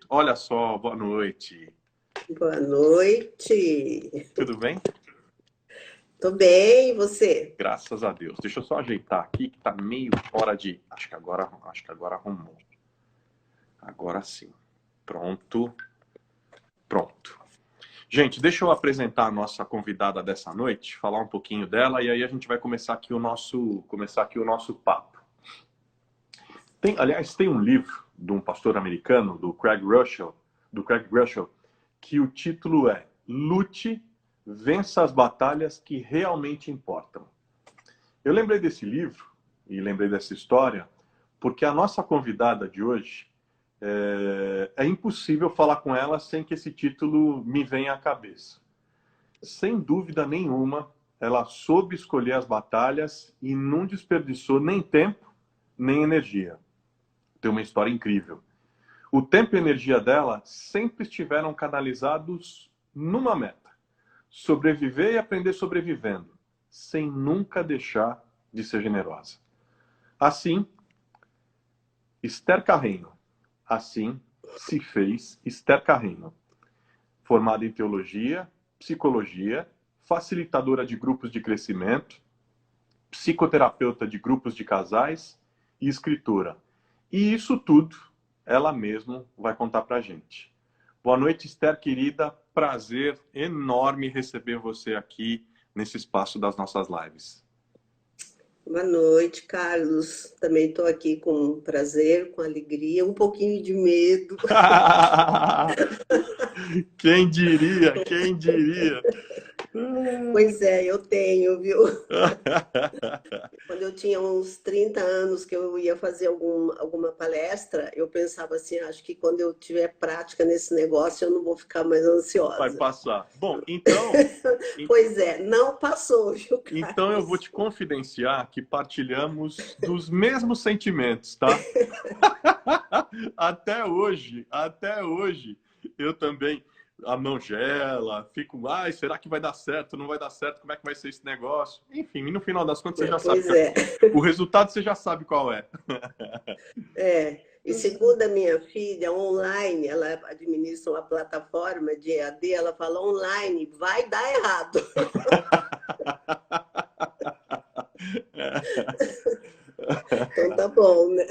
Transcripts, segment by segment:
Olha só, boa noite. Boa noite. Tudo bem? Tô bem, e você? Graças a Deus. Deixa eu só ajeitar aqui que tá meio fora de. Acho que agora arrumou. Agora sim. Pronto. Pronto. Gente, deixa eu apresentar a nossa convidada dessa noite, falar um pouquinho dela e aí a gente vai começar aqui o nosso papo. Tem um livro de um pastor americano, do Craig Russell, que o título é Lute, vença as batalhas que realmente importam. Eu lembrei desse livro e lembrei dessa história porque a nossa convidada de hoje é impossível falar com ela sem que esse título me venha à cabeça. Sem dúvida nenhuma, ela soube escolher as batalhas e não desperdiçou nem tempo, nem energia. Tem uma história incrível. O tempo e a energia dela sempre estiveram canalizados numa meta: sobreviver e aprender sobrevivendo, sem nunca deixar de ser generosa. Assim, Esther Carreño. Assim se fez Esther Carreño. Formada em teologia, psicologia, facilitadora de grupos de crescimento, psicoterapeuta de grupos de casais e escritora. E isso tudo ela mesma vai contar pra gente. Boa noite, Esther, querida. Prazer enorme receber você aqui nesse espaço das nossas lives. Boa noite, Carlos. Também estou aqui com prazer, com alegria, um pouquinho de medo. Quem diria? Quem diria? Pois é, eu tenho, viu? Quando eu tinha uns 30 anos que eu ia fazer alguma palestra, eu pensava assim, acho que quando eu tiver prática nesse negócio, eu não vou ficar mais Vai ansiosa. passar. Bom, então, Pois é, não passou, viu, então eu vou Carlos? te confidenciar que partilhamos dos mesmos sentimentos, tá? Até hoje, eu também, a mão gela, fico, ai, será que vai dar certo? Não vai dar certo? Como é que vai ser esse negócio? Enfim, e no final das contas você já sabe, Pois é. o resultado você já sabe qual é. É, e segundo a minha filha, online, ela administra uma plataforma de EAD, ela fala online, vai dar errado. Então tá bom, né?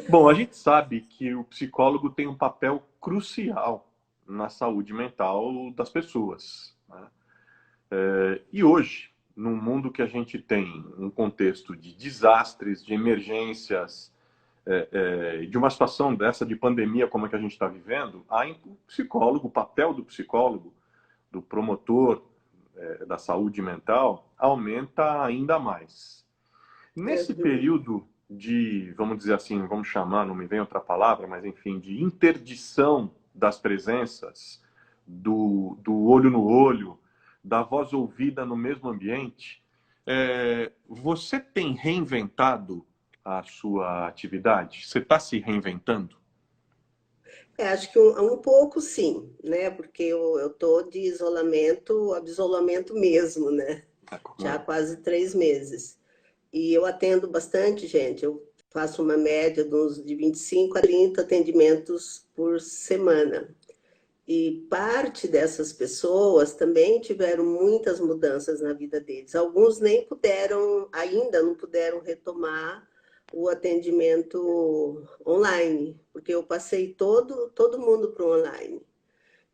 Bom, a gente sabe que o psicólogo tem um papel crucial na saúde mental das pessoas, né? E hoje, num mundo que a gente tem um contexto de desastres, de emergências, de uma situação dessa de pandemia como a que a gente está vivendo, o psicólogo, o papel do psicólogo, do promotor da saúde mental, aumenta ainda mais. Nesse Uhum. período de, vamos dizer assim, vamos chamar, não me vem outra palavra, mas enfim, de interdição das presenças, do olho no olho, da voz ouvida no mesmo ambiente, você tem reinventado a sua atividade? Você está se reinventando? Acho que um pouco sim, né? Porque eu tô de isolamento, isolamento mesmo, né? Já há quase 3 meses. E eu atendo bastante gente. Eu faço uma média de 25 a 30 atendimentos por semana. E parte dessas pessoas também tiveram muitas mudanças na vida deles. Alguns nem puderam, ainda não puderam retomar o atendimento online, porque eu passei todo mundo para o online.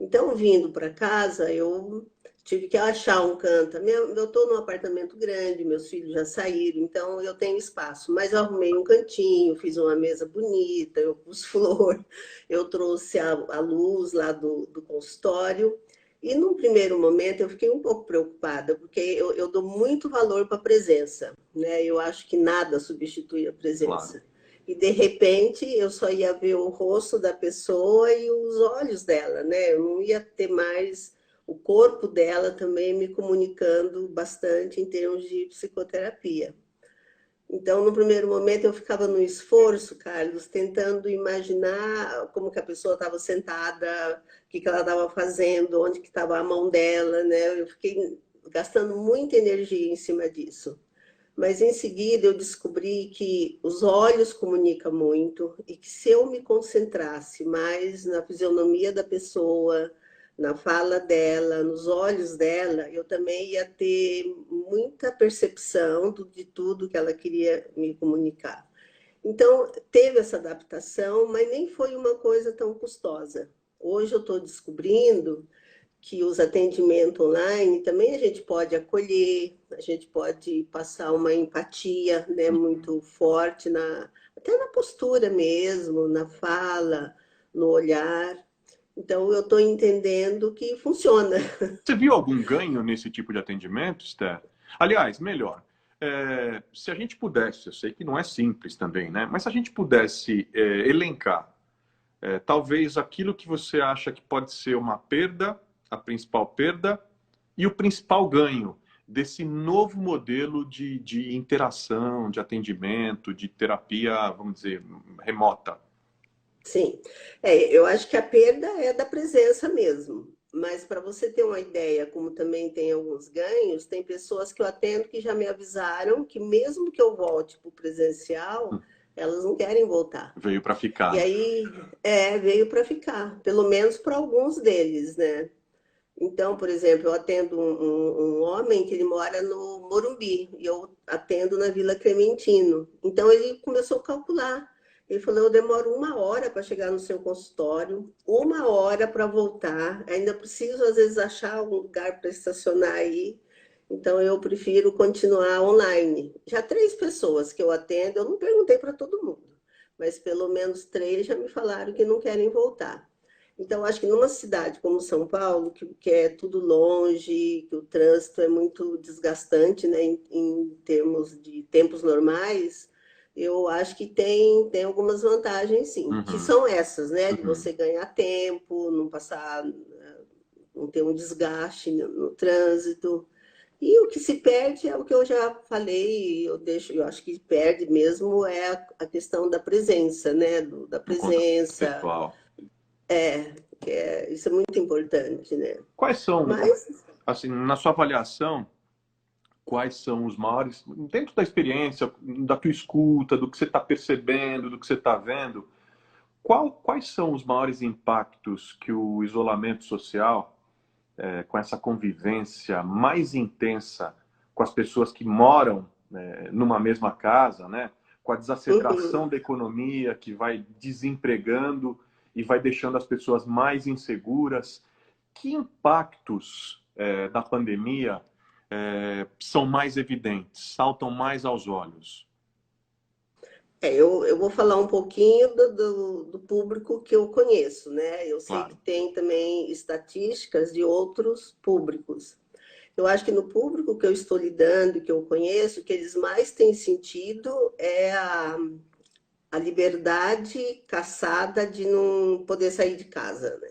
Então, vindo para casa, eu tive que achar um canto. Eu estou num apartamento grande, meus filhos já saíram, então eu tenho espaço. Mas eu arrumei um cantinho, fiz uma mesa bonita, eu pus flor, eu trouxe a luz lá do consultório. E num primeiro momento eu fiquei um pouco preocupada, porque eu dou muito valor para a presença, né? Eu acho que nada substitui a Claro. presença. E de repente eu só ia ver o rosto da pessoa e os olhos dela, né? Eu não ia ter mais o corpo dela também me comunicando bastante em termos de psicoterapia. Então, no primeiro momento, eu ficava no esforço, Carlos, tentando imaginar como que a pessoa estava sentada, o que ela estava fazendo, onde que estava a mão dela, né? Eu fiquei gastando muita energia em cima disso. Mas em seguida eu descobri que os olhos comunicam muito e que se eu me concentrasse mais na fisionomia da pessoa, na fala dela, nos olhos dela, eu também ia ter muita percepção de tudo que ela queria me comunicar. Então, teve essa adaptação, mas nem foi uma coisa tão custosa. Hoje eu estou descobrindo que os atendimentos online também a gente pode acolher, a gente pode passar uma empatia, né, muito forte até na postura mesmo, na fala, no olhar. Então eu estou entendendo que funciona. Você viu algum ganho nesse tipo de atendimento, Esther? Aliás, melhor, se a gente pudesse, eu sei que não é simples também, né? Mas se a gente pudesse elencar, talvez aquilo que você acha que pode ser uma perda, a principal perda, e o principal ganho desse novo modelo de interação, de atendimento, de terapia, vamos dizer, remota. Sim, eu acho que a perda é da presença mesmo. Mas para você ter uma ideia, como também tem alguns ganhos, tem pessoas que eu atendo que já me avisaram que mesmo que eu volte para o presencial, elas não querem voltar. Veio para ficar. E aí, veio para ficar, pelo menos para alguns deles, né? Então, por exemplo, eu atendo um homem que ele mora no Morumbi e eu atendo na Vila Clementino. Então, ele começou a calcular. Ele falou, eu demoro 1 hora para chegar no seu consultório, 1 hora para voltar, ainda preciso, às vezes, achar um lugar para estacionar aí. Então, eu prefiro continuar online. Já 3 pessoas que eu atendo, eu não perguntei para todo mundo, mas pelo menos 3 já me falaram que não querem voltar. Então, acho que numa cidade como São Paulo, que é tudo longe, que o trânsito é muito desgastante, né, em termos de tempos normais, eu acho que tem algumas vantagens, sim, que são essas, né, de você ganhar tempo, não passar, não ter um desgaste no trânsito. E o que se perde é o que eu já falei, eu acho que perde mesmo é a questão da presença, né, da presença. Isso é muito importante, né? Quais são, Mas, assim, na sua avaliação, quais são os maiores, dentro da experiência, da tua escuta, do que você está percebendo, do que você está vendo, quais são os maiores impactos que o isolamento social, com essa convivência mais intensa com as pessoas que moram numa mesma casa, né? Com a desaceleração da economia que vai desempregando e vai deixando as pessoas mais inseguras, que impactos da pandemia são mais evidentes, saltam mais aos olhos? eu vou falar um pouquinho do público que eu conheço, né? Eu sei que tem também estatísticas de outros públicos. Eu acho que no público que eu estou lidando, que eu conheço, o que eles mais têm sentido é a liberdade caçada de não poder sair de casa, né?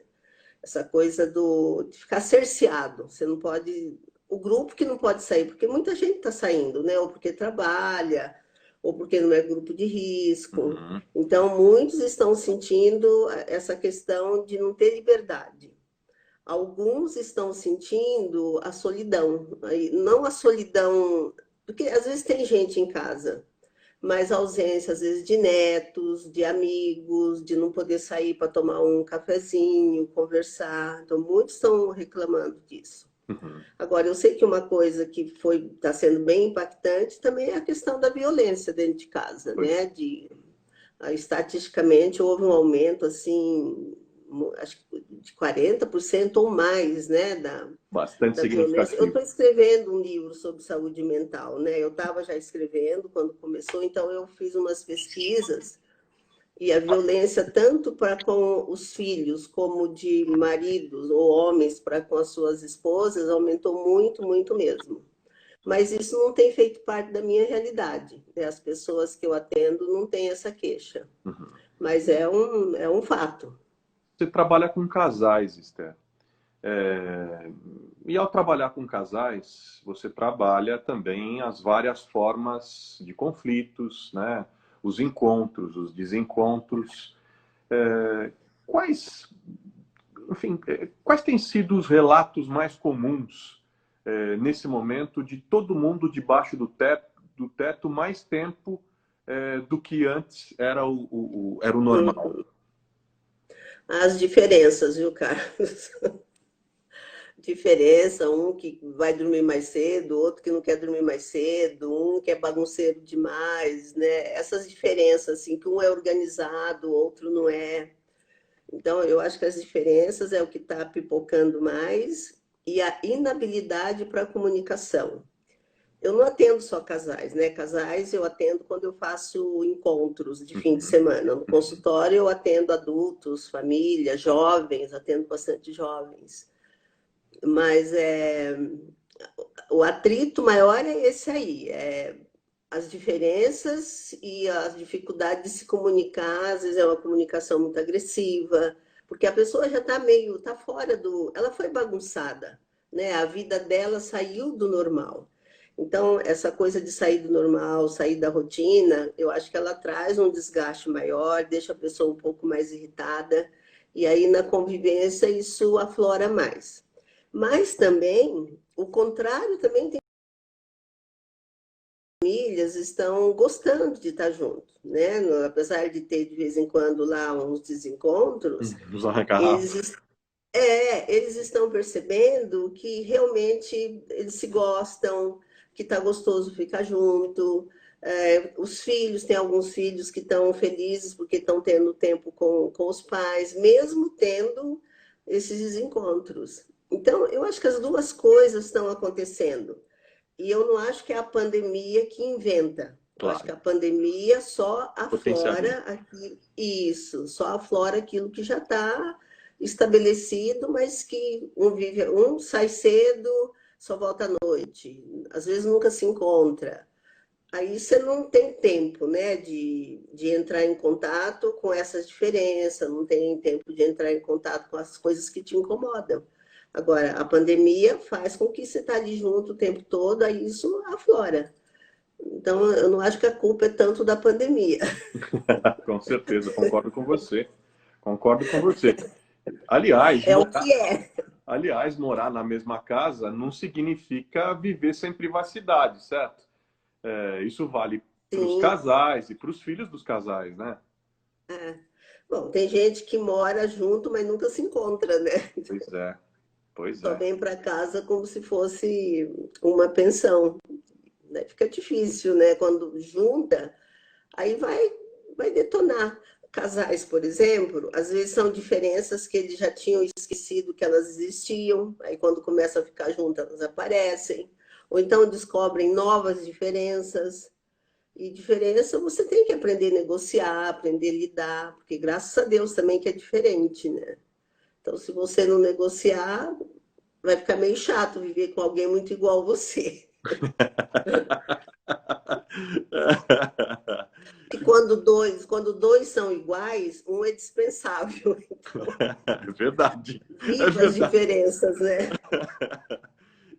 Essa coisa de ficar cerceado. Você não pode. O grupo que não pode sair, porque muita gente está saindo, né? Ou porque trabalha, ou porque não é grupo de risco. Então, muitos estão sentindo essa questão de não ter liberdade. Alguns estão sentindo a solidão. Não a solidão, porque às vezes tem gente em casa, mas a ausência, às vezes, de netos, de amigos, de não poder sair para tomar um cafezinho, conversar. Então, muitos estão reclamando disso. Agora, eu sei que uma coisa que está sendo bem impactante também é a questão da violência dentro de casa, né? Estatisticamente, houve um aumento, assim, acho que de 40% ou mais, né, Bastante da violência. Eu significativo. estou escrevendo um livro sobre saúde mental, né? Eu estava já escrevendo quando começou, então eu fiz umas pesquisas e a violência tanto para com os filhos como de maridos ou homens para com as suas esposas aumentou muito, muito mesmo. Mas isso não tem feito parte da minha realidade, né? As pessoas que eu atendo não têm essa queixa, mas é um fato. Você trabalha com casais, Esther. E ao trabalhar com casais, você trabalha também as várias formas de conflitos, né? Os encontros, os desencontros. Quais têm sido os relatos mais comuns nesse momento de todo mundo debaixo do teto, do teto mais tempo do que antes era era o normal? As diferenças, viu, Carlos? Diferença, um que vai dormir mais cedo, outro que não quer dormir mais cedo, um que é bagunceiro demais, né? Essas diferenças, assim, que um é organizado, o outro não é. Então, eu acho que as diferenças é o que está pipocando mais e a inabilidade para a comunicação. Eu não atendo só casais, né? Casais eu atendo quando eu faço encontros de fim de semana. No consultório eu atendo adultos, família, jovens, atendo bastante jovens. Mas o atrito maior é esse aí, as diferenças e as dificuldades de se comunicar, às vezes é uma comunicação muito agressiva, porque a pessoa já está fora ela foi bagunçada, né? A vida dela saiu do normal. Então, essa coisa de sair do normal, sair da rotina, eu acho que ela traz um desgaste maior, deixa a pessoa um pouco mais irritada, e aí na convivência isso aflora mais. Mas também, o contrário também tem famílias estão gostando de estar junto, né? Apesar de ter de vez em quando lá uns desencontros, Nos arranca-rabo. eles estão percebendo que realmente eles se gostam, que está gostoso ficar junto. Os filhos, tem alguns filhos que estão felizes porque estão tendo tempo com os pais, mesmo tendo esses desencontros. Então, eu acho que as duas coisas estão acontecendo. E eu não acho que é a pandemia que inventa. Eu acho que Claro, a pandemia só potencialmente. aflora isso, só aflora aquilo que já está estabelecido, mas que um sai cedo, só volta à noite, às vezes nunca se encontra. Aí você não tem tempo, né, de entrar em contato com essas diferenças, não tem tempo de entrar em contato com as coisas que te incomodam. Agora, a pandemia faz com que você está ali junto o tempo todo, aí isso aflora. Então, eu não acho que a culpa é tanto da pandemia. Com certeza, concordo com você. Concordo com você. Aliás, É o que é. morar na mesma casa não significa viver sem privacidade, certo? Isso vale para os Sim. casais e para os filhos dos casais, né? É. Bom, tem gente que mora junto, mas nunca se encontra, né? Pois é, pois Só é. vem para casa como se fosse uma pensão. Né? Fica difícil, né? Quando junta, aí vai detonar. Casais, por exemplo, às vezes são diferenças que eles já tinham esquecido que elas existiam, aí quando começam a ficar juntas, elas aparecem. Ou então descobrem novas diferenças. E diferença você tem que aprender a negociar, aprender a lidar, porque graças a Deus também que é diferente, né? Então, se você não negociar, vai ficar meio chato viver com alguém muito igual a você. E quando dois são iguais, um é dispensável. Então, É verdade. É viva as verdade. diferenças, né?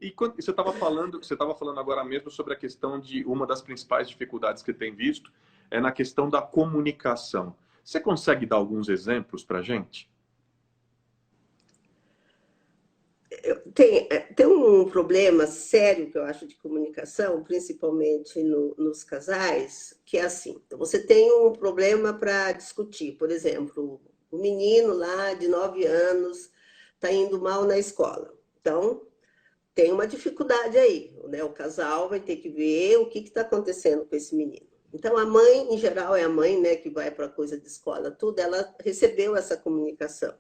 E quando, você estava falando agora mesmo sobre a questão de uma das principais dificuldades que tem visto é na questão da comunicação. Você consegue dar alguns exemplos para a gente? Tem um problema sério que eu acho de comunicação, principalmente nos casais, que é assim: você tem um problema para discutir, por exemplo, o menino lá de 9 anos está indo mal na escola. Então, tem uma dificuldade aí, né? O casal vai ter que ver o que está acontecendo com esse menino. Então, a mãe, em geral, é a mãe, né, que vai para a coisa de escola, tudo, ela recebeu essa comunicação.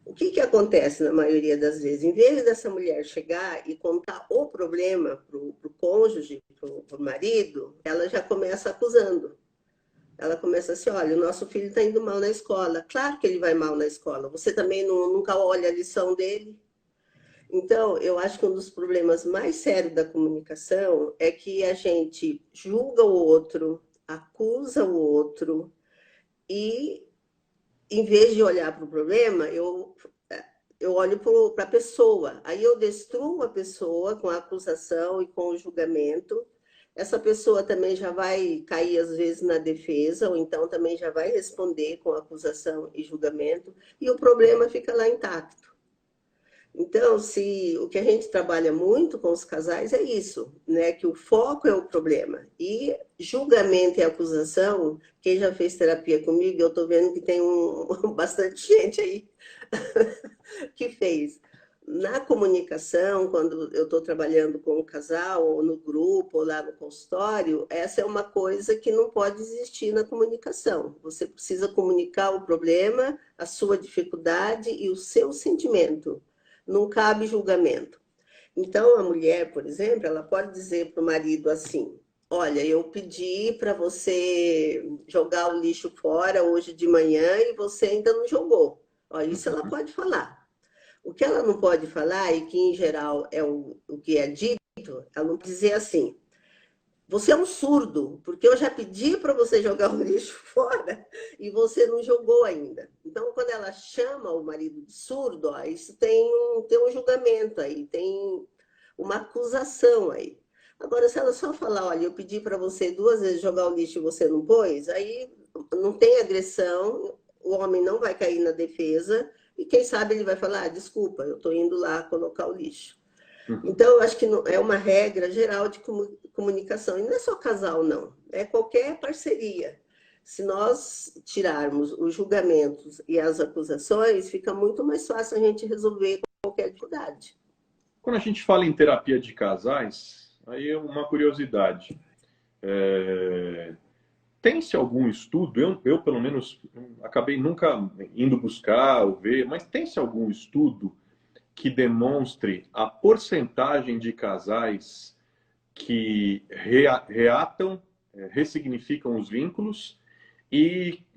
O que acontece na maioria das vezes? Em vez dessa mulher chegar e contar o problema para o cônjuge, para o marido, ela já começa acusando. Ela começa assim: olha, o nosso filho está indo mal na escola. Claro que ele vai mal na escola. Você também nunca olha a lição dele. Então, eu acho que um dos problemas mais sérios da comunicação é que a gente julga o outro, acusa o outro e, em vez de olhar para o problema, eu olho para a pessoa. Aí eu destruo a pessoa com a acusação e com o julgamento. Essa pessoa também já vai cair, às vezes, na defesa, ou então também já vai responder com acusação e julgamento, e o problema fica lá intacto. Então, se o que a gente trabalha muito com os casais é isso, né? Que o foco é o problema. E julgamento e acusação, quem já fez terapia comigo, eu estou vendo que tem bastante gente aí que fez. Na comunicação, quando eu estou trabalhando com um casal, ou no grupo, ou lá no consultório, essa é uma coisa que não pode existir na comunicação. Você precisa comunicar o problema, a sua dificuldade e o seu sentimento. Não cabe julgamento. Então, a mulher, por exemplo, ela pode dizer para o marido assim: olha, eu pedi para você jogar o lixo fora hoje de manhã e você ainda não jogou. Olha, isso ela pode falar. O que ela não pode falar, e que em geral é o que é dito, ela não pode dizer assim: você é um surdo, porque eu já pedi para você jogar o lixo fora e você não jogou ainda. Então, quando ela chama o marido de surdo, ó, isso tem um julgamento aí, tem uma acusação aí. Agora, se ela só falar: olha, eu pedi para você 2 vezes jogar o lixo e você não pôs, aí não tem agressão, o homem não vai cair na defesa, e quem sabe ele vai falar: desculpa, eu estou indo lá colocar o lixo. Então, eu acho que é uma regra geral de comunicação. E não é só casal, não. É qualquer parceria. Se nós tirarmos os julgamentos e as acusações, fica muito mais fácil a gente resolver qualquer dificuldade. Quando a gente fala em terapia de casais, aí é uma curiosidade. Tem-se algum estudo, eu pelo menos acabei nunca indo buscar ou ver, mas tem-se algum estudo que demonstre a porcentagem de casais que reatam, ressignificam os vínculos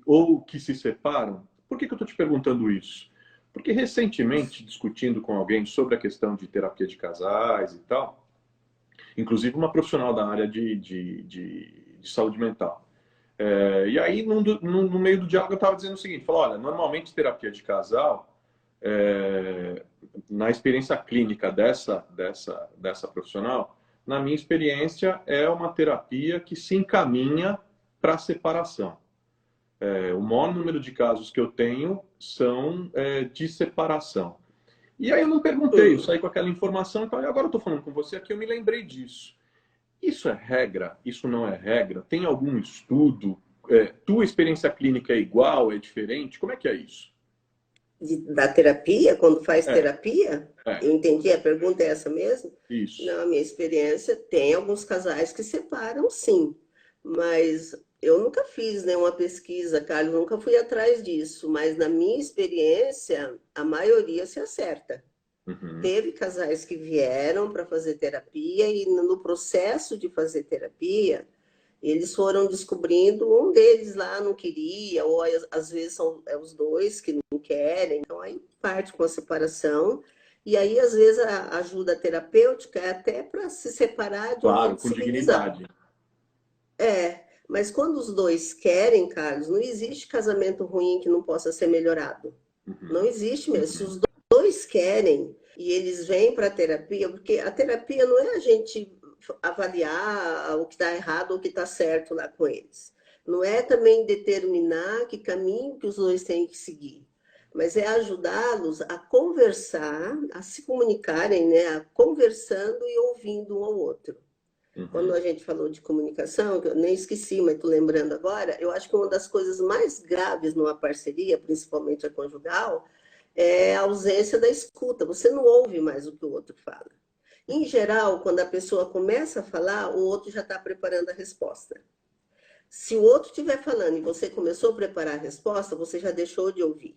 ou que se separam? Por que eu estou te perguntando isso? Porque recentemente, discutindo com alguém sobre a questão de terapia de casais e tal, inclusive uma profissional da área de saúde mental. E aí, no meio do diálogo, eu estava dizendo o seguinte: falou, olha, normalmente terapia de casal, na experiência clínica dessa profissional, na minha experiência, é uma terapia que se encaminha para a separação. O maior número de casos que eu tenho são de separação. E aí eu não perguntei, eu saí com aquela informação e falei: agora eu estou falando com você aqui, eu me lembrei disso. Isso é regra? Isso não é regra? Tem algum estudo? Tua experiência clínica é igual? É diferente? Como é que é isso? Da terapia, quando faz terapia? É. Eu entendi, a pergunta é essa mesmo? Isso. Na minha experiência, tem alguns casais que separam, sim. Mas eu nunca fiz nenhuma pesquisa, Carlos, nunca fui atrás disso. Mas na minha experiência, a maioria se acerta. Uhum. Teve casais que vieram para fazer terapia e no processo de fazer terapia, eles foram descobrindo, um deles lá não queria, ou às vezes são os dois que não querem, então aí parte com a separação. E aí, às vezes, a ajuda terapêutica é até para se separar de um Claro, jeito com civilizado. dignidade. Mas quando os dois querem, Carlos, não existe casamento ruim que não possa ser melhorado. Não existe mesmo. Se os dois querem e eles vêm para a terapia, porque a terapia não é a gente avaliar o que está errado ou o que está certo lá com eles. Não é também determinar que caminho que os dois têm que seguir, mas é ajudá-los a conversar, a se comunicarem, né? Conversando e ouvindo um ao outro. Quando a gente falou de comunicação, que eu nem esqueci, mas estou lembrando agora, eu acho que uma das coisas mais graves numa parceria, principalmente a conjugal, é a ausência da escuta. Você não ouve mais o que o outro fala. Em geral, quando a pessoa começa a falar, o outro já está preparando a resposta. Se o outro estiver falando e você começou a preparar a resposta, você já deixou de ouvir.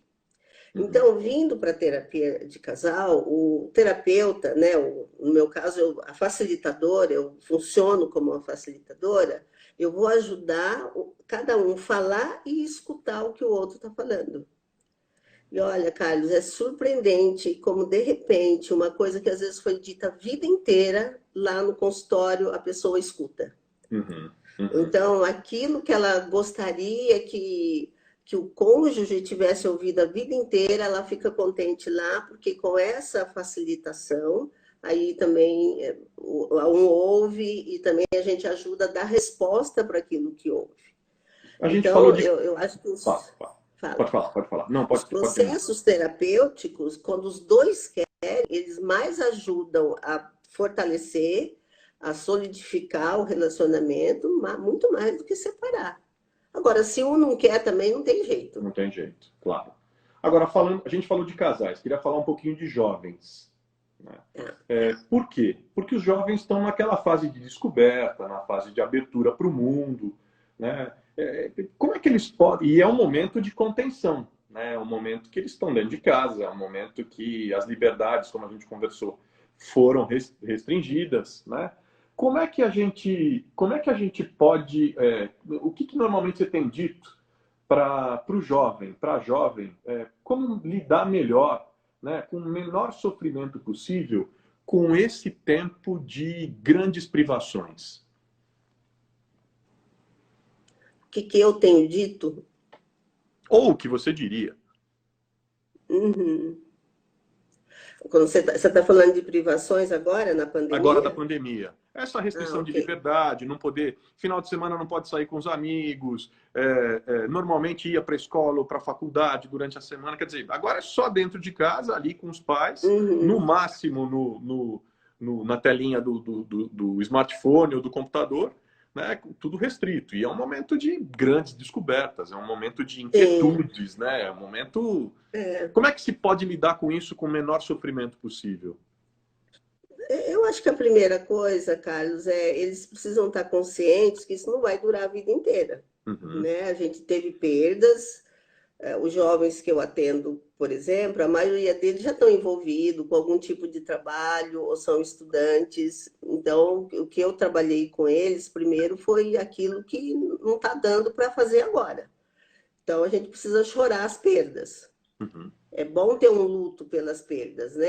Então, vindo para a terapia de casal, o terapeuta, né, no meu caso, a facilitadora, eu funciono como uma facilitadora, eu vou ajudar cada um a falar e escutar o que o outro está falando. E olha, Carlos, é surpreendente como, de repente, uma coisa que às vezes foi dita a vida inteira, lá no consultório, a pessoa escuta. Então, aquilo que ela gostaria que o cônjuge tivesse ouvido a vida inteira, ela fica contente lá, porque com essa facilitação, aí também um ouve e também a gente ajuda a dar resposta para aquilo que ouve. A gente então, falou de... eu acho que os... Pode falar. Não, os processos terapêuticos, quando os dois eles mais ajudam a fortalecer, a solidificar o relacionamento, muito mais do que separar. Agora, se um não quer também, não tem jeito. Não tem jeito, claro. Agora, a gente falou de casais, queria falar um pouquinho de jovens. Né? Por quê? Porque os jovens estão naquela fase de descoberta, na fase de abertura para o mundo. Né? Como é que eles podem... E é um momento de contenção. Né? É um momento que eles estão dentro de casa, é um momento que as liberdades, como a gente conversou, foram restringidas. Né? Como é que a gente pode... o que normalmente você tem dito para o jovem, para a jovem, como lidar melhor, né, com o menor sofrimento possível com esse tempo de grandes privações? O que eu tenho dito? Ou o que você diria? Uhum. Quando você está falando de privações agora, na pandemia? Agora da pandemia. Essa restrição de liberdade, não poder... Final de semana não pode sair com os amigos, normalmente ia para a escola ou para a faculdade durante a semana. Quer dizer, agora é só dentro de casa, ali com os pais, no máximo na telinha do smartphone ou do computador, né? Tudo restrito. E é um momento de grandes descobertas, é um momento de inquietudes, né? É um momento... Como é que se pode lidar com isso com o menor sofrimento possível? Eu acho que a primeira coisa, Carlos, eles precisam estar conscientes que isso não vai durar a vida inteira. Né? A gente teve perdas, os jovens que eu atendo, por exemplo, a maioria deles já estão envolvidos com algum tipo de trabalho ou são estudantes. Então, o que eu trabalhei com eles primeiro foi aquilo que não está dando para fazer agora. Então, a gente precisa chorar as perdas. É bom ter um luto pelas perdas, né?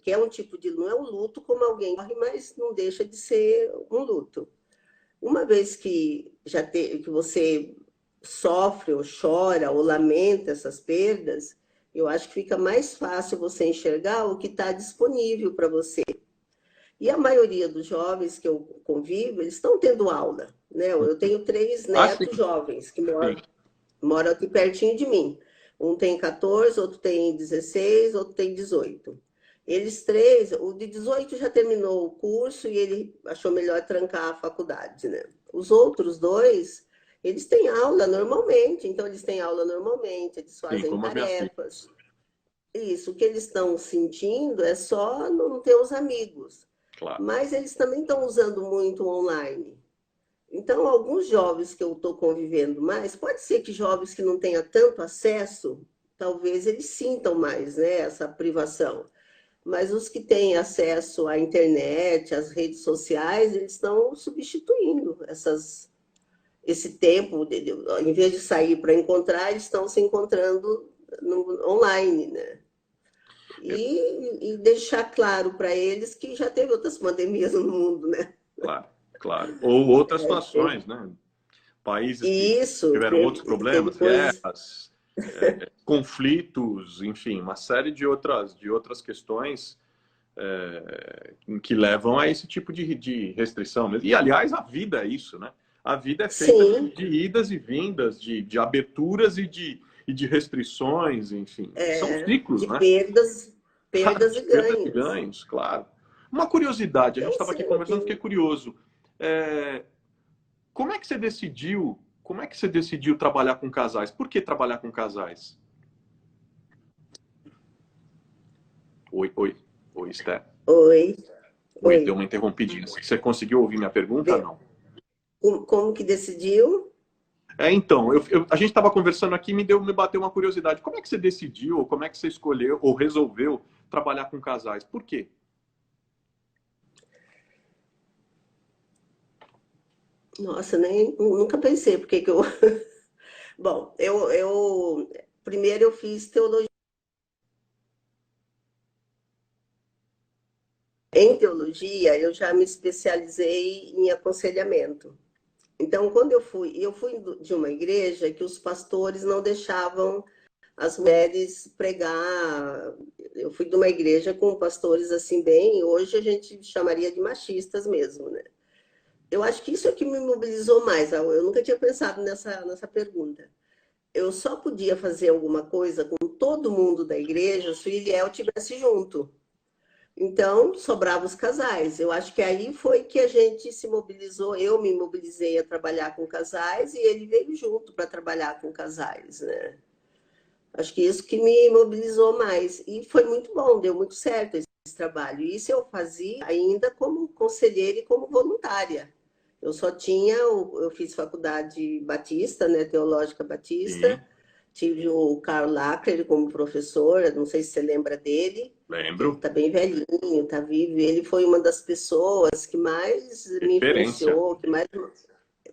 Que é um tipo de... Não é um luto como alguém morre, mas não deixa de ser um luto. Uma vez que que você sofre ou chora ou lamenta essas perdas, eu acho que fica mais fácil você enxergar o que está disponível para você. E a maioria dos jovens que eu convivo, eles estão tendo aula. Né? Eu tenho 3 netos jovens que moram aqui pertinho de mim. Um tem 14, outro tem 16, outro tem 18. Eles 3, o de 18 já terminou o curso e ele achou melhor trancar a faculdade, né? Os outros 2, eles têm aula normalmente, então eles têm aula normalmente, eles fazem tarefas. Isso, o que eles estão sentindo é só não ter os amigos. Claro. Mas eles também estão usando muito online. Então, alguns jovens que eu estou convivendo mais, pode ser que jovens que não tenham tanto acesso, talvez eles sintam mais, né, essa privação. Mas os que têm acesso à internet, às redes sociais, eles estão substituindo esse tempo. Em vez de sair para encontrar, eles estão se encontrando online, né? E deixar claro para eles que já teve outras pandemias no mundo, né? Claro. Ou outras situações, né? Países que tiveram outros problemas, guerras, conflitos, enfim, uma série de outras questões que levam a esse tipo de restrição. E, aliás, a vida é isso, né? A vida é feita de idas e vindas, de aberturas e de restrições, enfim. São ciclos, né? Perdas e ganhos. Perdas e ganhos, claro. Uma curiosidade, a gente estava aqui conversando, fiquei curioso. Como é que você decidiu trabalhar com casais? Por que trabalhar com casais? Oi, Esther. Oi, deu uma interrompidinha. Você conseguiu ouvir minha pergunta ou não? Como que decidiu? Então, a gente estava conversando aqui e me bateu uma curiosidade. Como é que você decidiu, ou como é que você escolheu, ou resolveu trabalhar com casais? Por quê? Nossa, nunca pensei porque que eu... Bom, primeiro eu fiz teologia. Em teologia, eu já me especializei em aconselhamento. Então, quando eu fui de uma igreja que os pastores não deixavam as mulheres pregar. Eu fui de uma igreja com pastores assim bem, hoje a gente chamaria de machistas mesmo, né? Eu acho que isso é que me mobilizou mais. Eu nunca tinha pensado nessa pergunta. Eu só podia fazer alguma coisa com todo mundo da igreja se o Iliel estivesse junto. Então, sobravam os casais. Eu acho que aí foi que a gente se mobilizou, eu me mobilizei a trabalhar com casais e ele veio junto para trabalhar com casais, né? Acho que isso que me mobilizou mais. E foi muito bom, deu muito certo esse trabalho. E isso eu fazia ainda como conselheira e como voluntária. Eu só tinha, eu fiz faculdade batista, né, teológica Sim, batista, tive o Karl Lacker como professor, não sei se você lembra dele, ele lembro. está bem velhinho, está vivo, ele foi uma das pessoas que mais me Referência. influenciou, que mais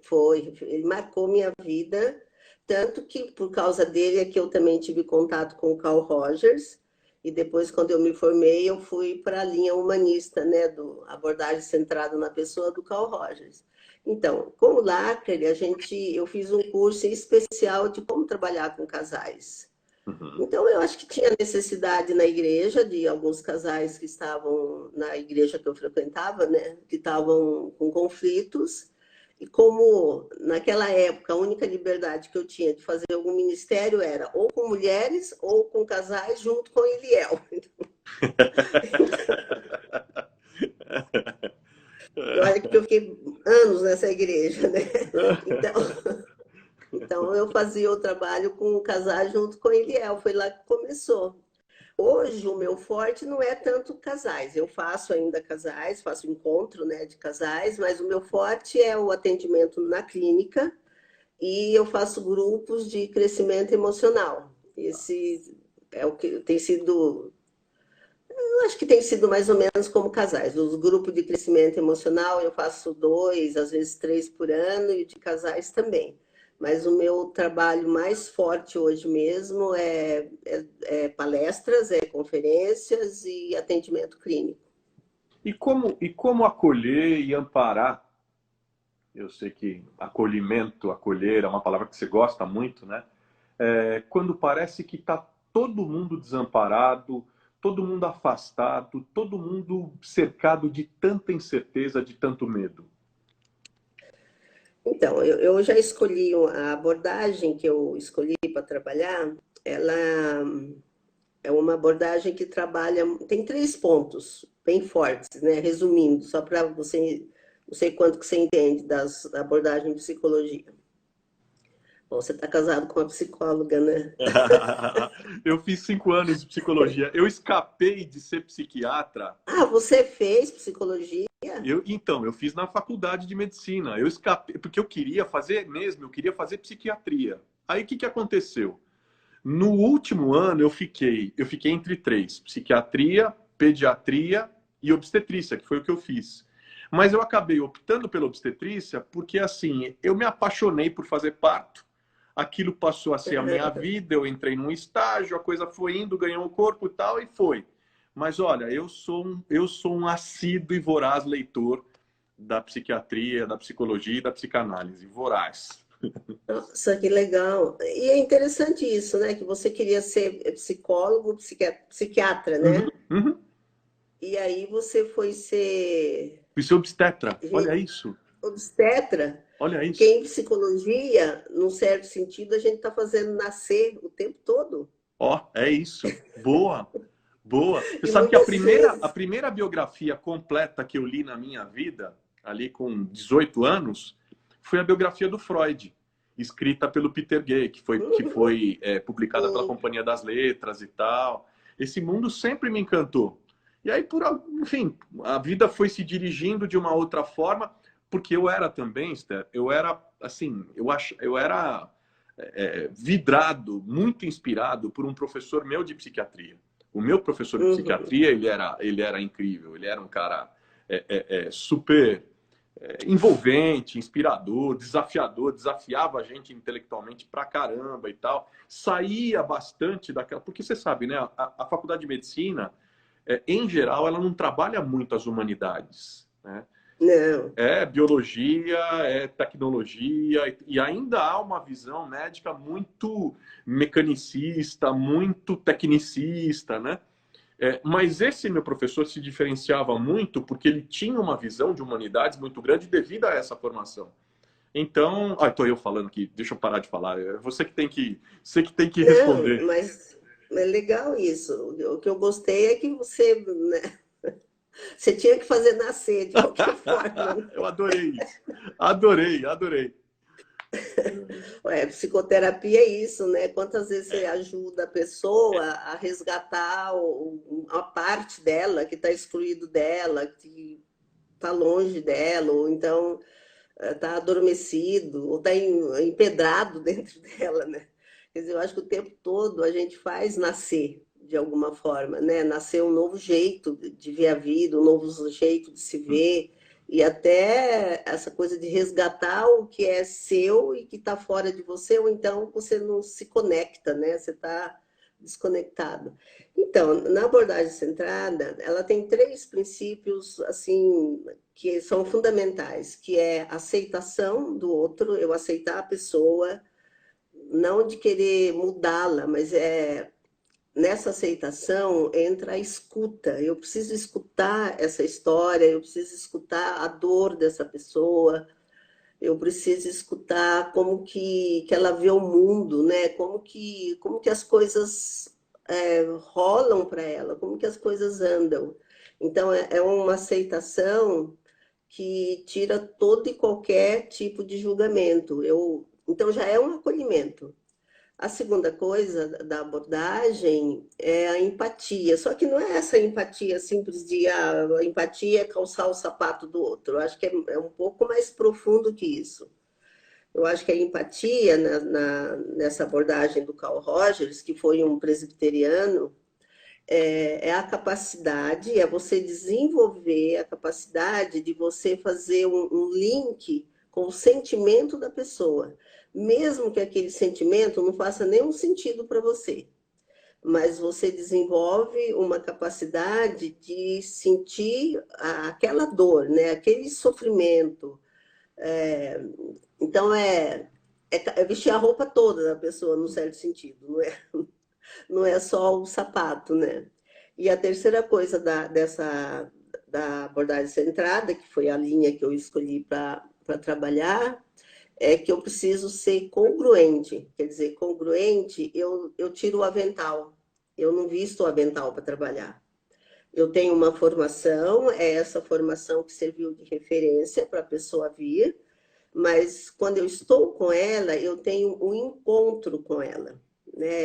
foi, ele marcou minha vida, tanto que por causa dele é que eu também tive contato com o Carl Rogers, e depois, quando eu me formei, eu fui para a linha humanista, né, do abordagem centrada na pessoa do Carl Rogers. Então, com o Lacker, eu fiz um curso especial de como trabalhar com casais. Uhum. Então, eu acho que tinha necessidade na igreja de alguns casais que estavam na igreja que eu frequentava, né, que estavam com conflitos. E como naquela época a única liberdade que eu tinha de fazer algum ministério era ou com mulheres ou com casais junto com Eliel. E olha que eu fiquei anos nessa igreja, né? Então, então eu fazia o trabalho com casais junto com Eliel, foi lá que começou. Hoje, o meu forte não é tanto casais. Eu faço ainda casais, faço encontro, né, de casais, mas o meu forte é o atendimento na clínica e eu faço grupos de crescimento emocional. Esse é o que tem sido, eu acho que tem sido mais ou menos como casais. Os grupos de crescimento emocional eu faço 2, às vezes 3 por ano, e de casais também. Mas o meu trabalho mais forte hoje mesmo é palestras, é conferências e atendimento clínico. E como acolher e amparar? Eu sei que acolhimento, acolher é uma palavra que você gosta muito, né? Quando parece que está todo mundo desamparado, todo mundo afastado, todo mundo cercado de tanta incerteza, de tanto medo. Então, eu já escolhi a abordagem que eu escolhi para trabalhar, ela é uma abordagem que trabalha, tem 3 pontos bem fortes, né? Resumindo, só para você, não sei quanto que você entende da abordagem de psicologia. Bom, você está casado com uma psicóloga, né? Eu fiz 5 anos de psicologia. Eu escapei de ser psiquiatra. Ah, você fez psicologia? Então, eu fiz na faculdade de medicina. Eu escapei, porque eu queria fazer mesmo, eu queria fazer psiquiatria. Aí o que, que aconteceu? No último ano eu fiquei entre três: psiquiatria, pediatria e obstetrícia, que foi o que eu fiz. Mas eu acabei optando pela obstetrícia porque assim, eu me apaixonei por fazer parto. Aquilo passou a ser a minha vida, eu entrei num estágio, a coisa foi indo, ganhou um corpo e tal, e foi. Mas olha, eu sou um assíduo e voraz leitor da psiquiatria, da psicologia e da psicanálise. Voraz. Nossa, que legal. E é interessante isso, né? Que você queria ser psicólogo, psiquiatra, Uhum, né? uhum. E aí você foi ser Fui ser obstetra. Olha isso. obstetra, Olha porque isso. em psicologia, num certo sentido, a gente está fazendo nascer o tempo todo. Ó, é isso. Boa, boa. Você E sabe que a muitas primeira, a vezes. primeira biografia completa que eu li na minha vida, ali com 18 anos, foi a biografia do Freud, escrita pelo Peter Gay, que foi publicada pela Sim. Companhia das Letras e tal. Esse mundo sempre me encantou. E aí, enfim, a vida foi se dirigindo de uma outra forma, porque eu era também, Esther, eu era, assim, eu era vidrado, muito inspirado por um professor meu de psiquiatria. O meu professor de Uhum. psiquiatria, ele era incrível, ele era um cara super envolvente, inspirador, desafiador, desafiava a gente intelectualmente pra caramba e tal. Saía bastante daquela... Porque você sabe, né? A faculdade de medicina, em geral, ela não trabalha muito as humanidades, né? Não. É biologia, é tecnologia, e ainda há uma visão médica muito mecanicista, muito tecnicista, né? Mas esse meu professor se diferenciava muito porque ele tinha uma visão de humanidades muito grande devido a essa formação. Então, estou eu falando aqui, deixa eu parar de falar. É você que tem que Não, responder. mas é legal isso. O que eu gostei é que você, né? Você tinha que fazer nascer de qualquer forma, né? Eu adorei isso. Adorei, adorei. Psicoterapia é isso, né? Quantas vezes você ajuda a pessoa a resgatar a parte dela que está excluído dela, que está longe dela, ou então está adormecido, ou está empedrado dentro dela, né? Quer dizer, eu acho que o tempo todo a gente faz nascer de alguma forma, né? Nascer um novo jeito de ver a vida, um novo jeito de se ver, e até essa coisa de resgatar o que é seu e que está fora de você, ou então você não se conecta, né? Você está desconectado. Então, na abordagem centrada, ela tem três princípios assim que são fundamentais, que é a aceitação do outro, eu aceitar a pessoa, não de querer mudá-la, mas nessa aceitação entra a escuta. Eu preciso escutar essa história, eu preciso escutar a dor dessa pessoa, eu preciso escutar como que ela vê o mundo, né? Como que as coisas rolam para ela, como que as coisas andam. Então, é uma aceitação que tira todo e qualquer tipo de julgamento. Então, já é um acolhimento. A segunda coisa da abordagem é a empatia. Só que não é essa empatia simples de a empatia é calçar o sapato do outro. Eu acho que é um pouco mais profundo que isso. Eu acho que a empatia nessa abordagem do Carl Rogers, que foi um presbiteriano, é a capacidade, é você desenvolver a capacidade de você fazer um link com o sentimento da pessoa, mesmo que aquele sentimento não faça nenhum sentido para você, mas você desenvolve uma capacidade de sentir aquela dor, né? Aquele sofrimento. É, então é vestir a roupa toda da pessoa, no certo sentido, não é só o sapato, né? E a terceira coisa da abordagem centrada, que foi a linha que eu escolhi para trabalhar, é que eu preciso ser congruente. Quer dizer, congruente, eu tiro o avental. Eu não visto o avental para trabalhar. Eu tenho uma formação, é essa formação que serviu de referência para a pessoa vir, mas quando eu estou com ela, eu tenho um encontro com ela, né?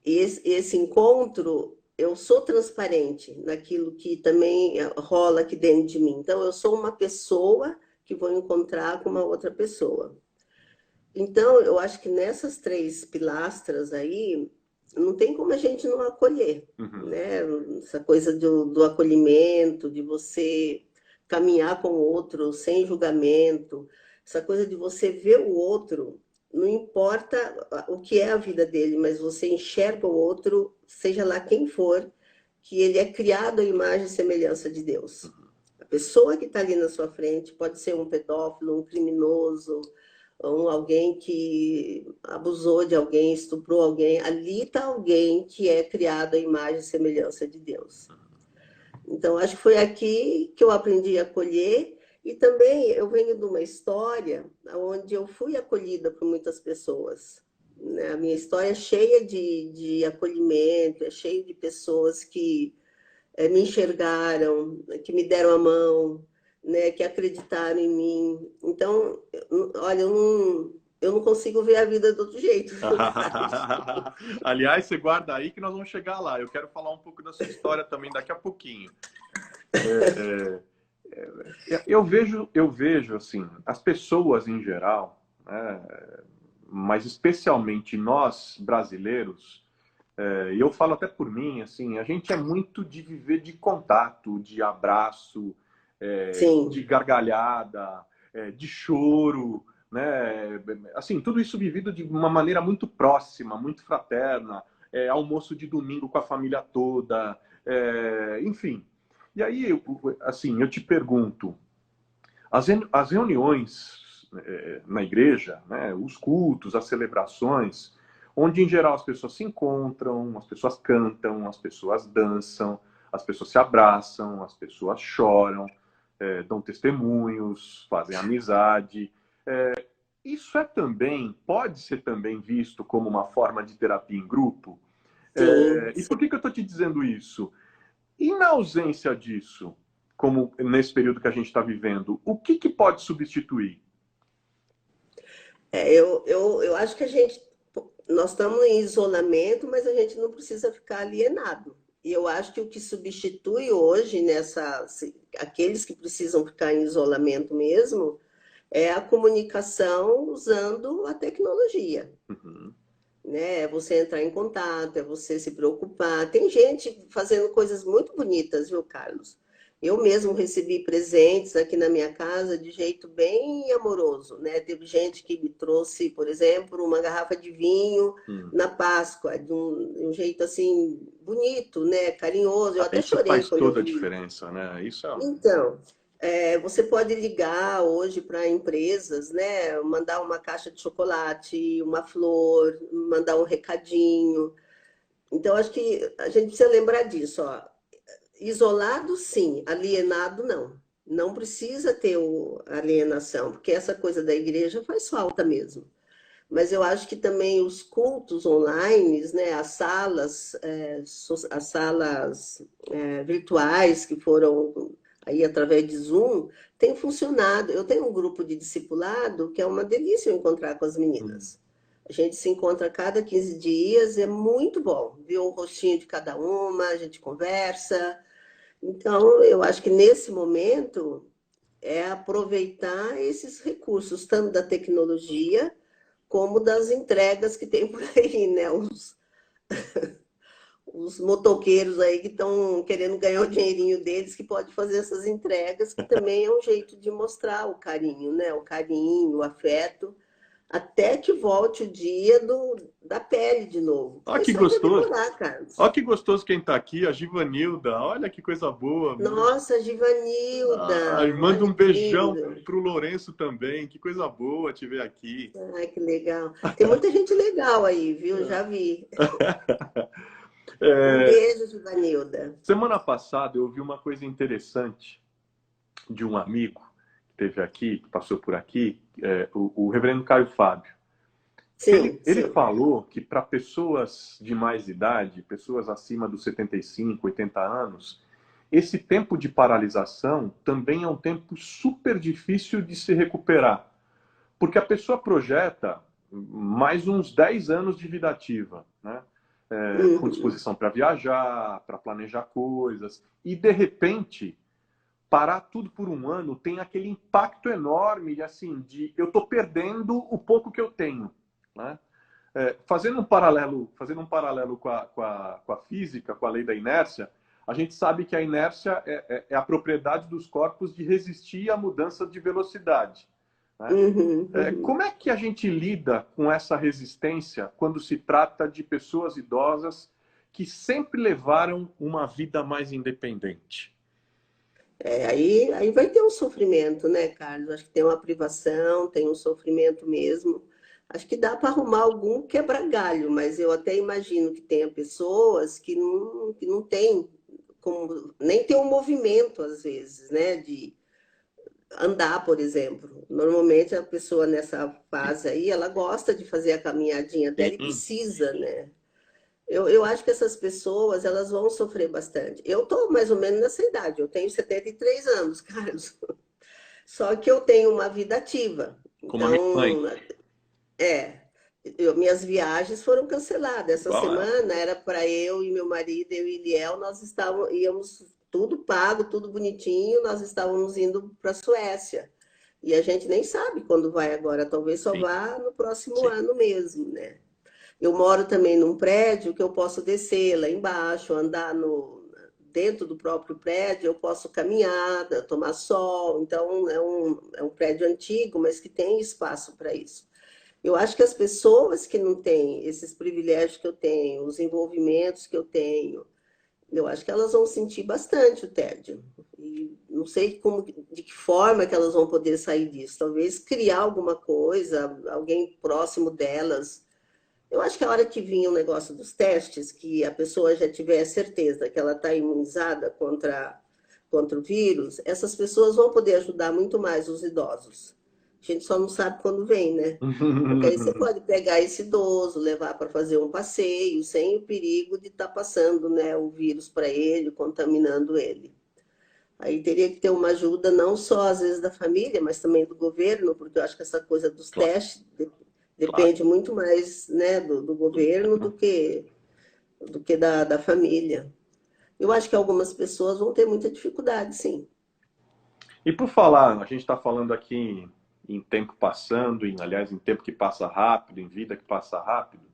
Esse encontro, eu sou transparente naquilo que também rola aqui dentro de mim. Então, eu sou uma pessoa que vou encontrar com uma outra pessoa. Então, eu acho que nessas três pilastras aí, não tem como a gente não acolher, né? Essa coisa do acolhimento, de você caminhar com o outro sem julgamento, essa coisa de você ver o outro, não importa o que é a vida dele, mas você enxerga o outro, seja lá quem for, que ele é criado à imagem e semelhança de Deus. A pessoa que está ali na sua frente pode ser um pedófilo, um criminoso, alguém que abusou de alguém, estuprou alguém. Ali está alguém que é criado à imagem e semelhança de Deus. Então, acho que foi aqui que eu aprendi a acolher. E também eu venho de uma história onde eu fui acolhida por muitas pessoas. A minha história é cheia de acolhimento, é cheia de pessoas que me enxergaram, que me deram a mão, né, que acreditaram em mim. Então, olha, eu não consigo ver a vida de outro jeito. Aliás, você guarda aí que nós vamos chegar lá. Eu quero falar um pouco da sua história também daqui a pouquinho. Eu vejo assim, as pessoas em geral, né, mas especialmente nós brasileiros, e eu falo até por mim, assim, a gente é muito de viver de contato, de abraço, de gargalhada, de choro, né? Assim, tudo isso vivido de uma maneira muito próxima, muito fraterna, almoço de domingo com a família toda, enfim. E aí, assim, eu te pergunto, as reuniões na igreja, né, os cultos, as celebrações, onde em geral as pessoas se encontram, as pessoas cantam, as pessoas dançam, as pessoas se abraçam, as pessoas choram, dão testemunhos, fazem amizade. Isso pode ser também visto como uma forma de terapia em grupo? Sim, E sim. por que eu estou te dizendo isso? E na ausência disso, como nesse período que a gente está vivendo, o que pode substituir? Eu acho que nós estamos em isolamento, mas a gente não precisa ficar alienado. E eu acho que o que substitui hoje aqueles que precisam ficar em isolamento mesmo, é a comunicação usando a tecnologia. Uhum. Né? É você entrar em contato, é você se preocupar. Tem gente fazendo coisas muito bonitas, viu, Carlos? Eu mesmo recebi presentes aqui na minha casa de jeito bem amoroso, né? Teve gente que me trouxe, por exemplo, uma garrafa de vinho na Páscoa, de um jeito assim bonito, né? Carinhoso. Eu até Isso chorei faz quando eu toda a vi. diferença, né? Isso é... Então, você pode ligar hoje para empresas, né? Mandar uma caixa de chocolate, uma flor, mandar um recadinho. Então, acho que a gente precisa lembrar disso, ó. Isolado, sim, alienado, não. Não precisa ter alienação, porque essa coisa da igreja faz falta mesmo. Mas eu acho que também os cultos online, né, as salas virtuais que foram aí através de Zoom, têm funcionado. Eu tenho um grupo de discipulado que é uma delícia eu encontrar com as meninas. A gente se encontra a cada 15 dias, é muito bom ver o rostinho de cada uma, a gente conversa. Então, eu acho que nesse momento é aproveitar esses recursos, tanto da tecnologia como das entregas que tem por aí, né? Os motoqueiros aí que estão querendo ganhar o dinheirinho deles, que pode fazer essas entregas, que também é um jeito de mostrar o carinho, né? O carinho, o afeto, até que volte o dia da pele de novo. Olha que Isso aí vai gostoso. demorar, Carlos. Olha que gostoso quem está aqui, a Givanilda. Olha que coisa boa. Nossa, Givanilda, Manda olha um que beijão lindo. pro Lourenço também. Que coisa boa te ver aqui. Ai, que legal. Tem muita gente legal aí, viu? Já vi. Um beijo, Givanilda. Semana passada eu ouvi uma coisa interessante de um amigo que esteve aqui, que passou por aqui, o reverendo Caio Fábio. Sim, Ele sim. falou que para pessoas de mais idade, pessoas acima dos 75, 80 anos, esse tempo de paralisação também é um tempo super difícil de se recuperar. Porque a pessoa projeta mais uns 10 anos de vida ativa, né? Com disposição para viajar, para planejar coisas. E, de repente, parar tudo por um ano tem aquele impacto enorme assim, de eu estou perdendo o pouco que eu tenho. Né? Fazendo um paralelo com a física, com a lei da inércia, a gente sabe que a inércia é a propriedade dos corpos de resistir à mudança de velocidade. Né? Como é que a gente lida com essa resistência quando se trata de pessoas idosas que sempre levaram uma vida mais independente? Aí vai ter um sofrimento, né, Carlos? Acho que tem uma privação, tem um sofrimento mesmo. Acho que dá para arrumar algum quebra-galho, mas eu até imagino que tenha pessoas que não têm como nem ter um movimento, às vezes, né? De andar, por exemplo. Normalmente a pessoa nessa fase aí, ela gosta de fazer a caminhadinha dela e precisa, né? Eu acho que essas pessoas, elas vão sofrer bastante. Eu estou mais ou menos nessa idade, eu tenho 73 anos, Carlos. Só que eu tenho uma vida ativa. Como a minha mãe. Então, minhas viagens foram canceladas. Essa semana era para eu e meu marido, eu e Liel, íamos tudo pago, tudo bonitinho, nós estávamos indo para a Suécia. E a gente nem sabe quando vai agora, talvez só vá no próximo ano mesmo, né? Eu moro também num prédio que eu posso descer lá embaixo, andar dentro do próprio prédio, eu posso caminhar, tomar sol. Então, é um prédio antigo, mas que tem espaço para isso. Eu acho que as pessoas que não têm esses privilégios que eu tenho, os envolvimentos que eu tenho, eu acho que elas vão sentir bastante o tédio. E não sei de que forma que elas vão poder sair disso. Talvez criar alguma coisa, alguém próximo delas. Eu acho que a hora que vinha o negócio dos testes, que a pessoa já tiver certeza que ela está imunizada contra o vírus, essas pessoas vão poder ajudar muito mais os idosos. A gente só não sabe quando vem, né? Porque aí você pode pegar esse idoso, levar para fazer um passeio, sem o perigo de estar passando, né, o vírus para ele, contaminando ele. Aí teria que ter uma ajuda não só, às vezes, da família, mas também do governo, porque eu acho que essa coisa dos Claro, testes claro. depende muito mais, né, do governo do que da família. Eu acho que algumas pessoas vão ter muita dificuldade, sim. E por falar, a gente está falando aqui em tempo passando, aliás, em tempo que passa rápido, em vida que passa rápido.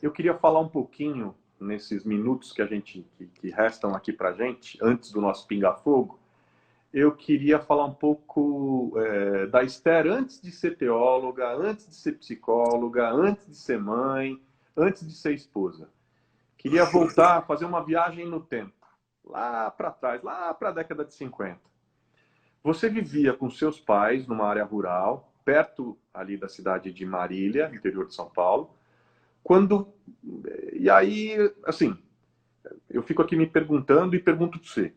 Eu queria falar um pouquinho, nesses minutos que restam aqui para gente, antes do nosso pinga-fogo, eu queria falar um pouco da Esther antes de ser teóloga, antes de ser psicóloga, antes de ser mãe, antes de ser esposa. Queria voltar, fazer uma viagem no tempo, lá para trás, lá para a década de 50. Você vivia com seus pais numa área rural, perto ali da cidade de Marília, interior de São Paulo. E aí, assim, eu fico aqui me perguntando e pergunto para você.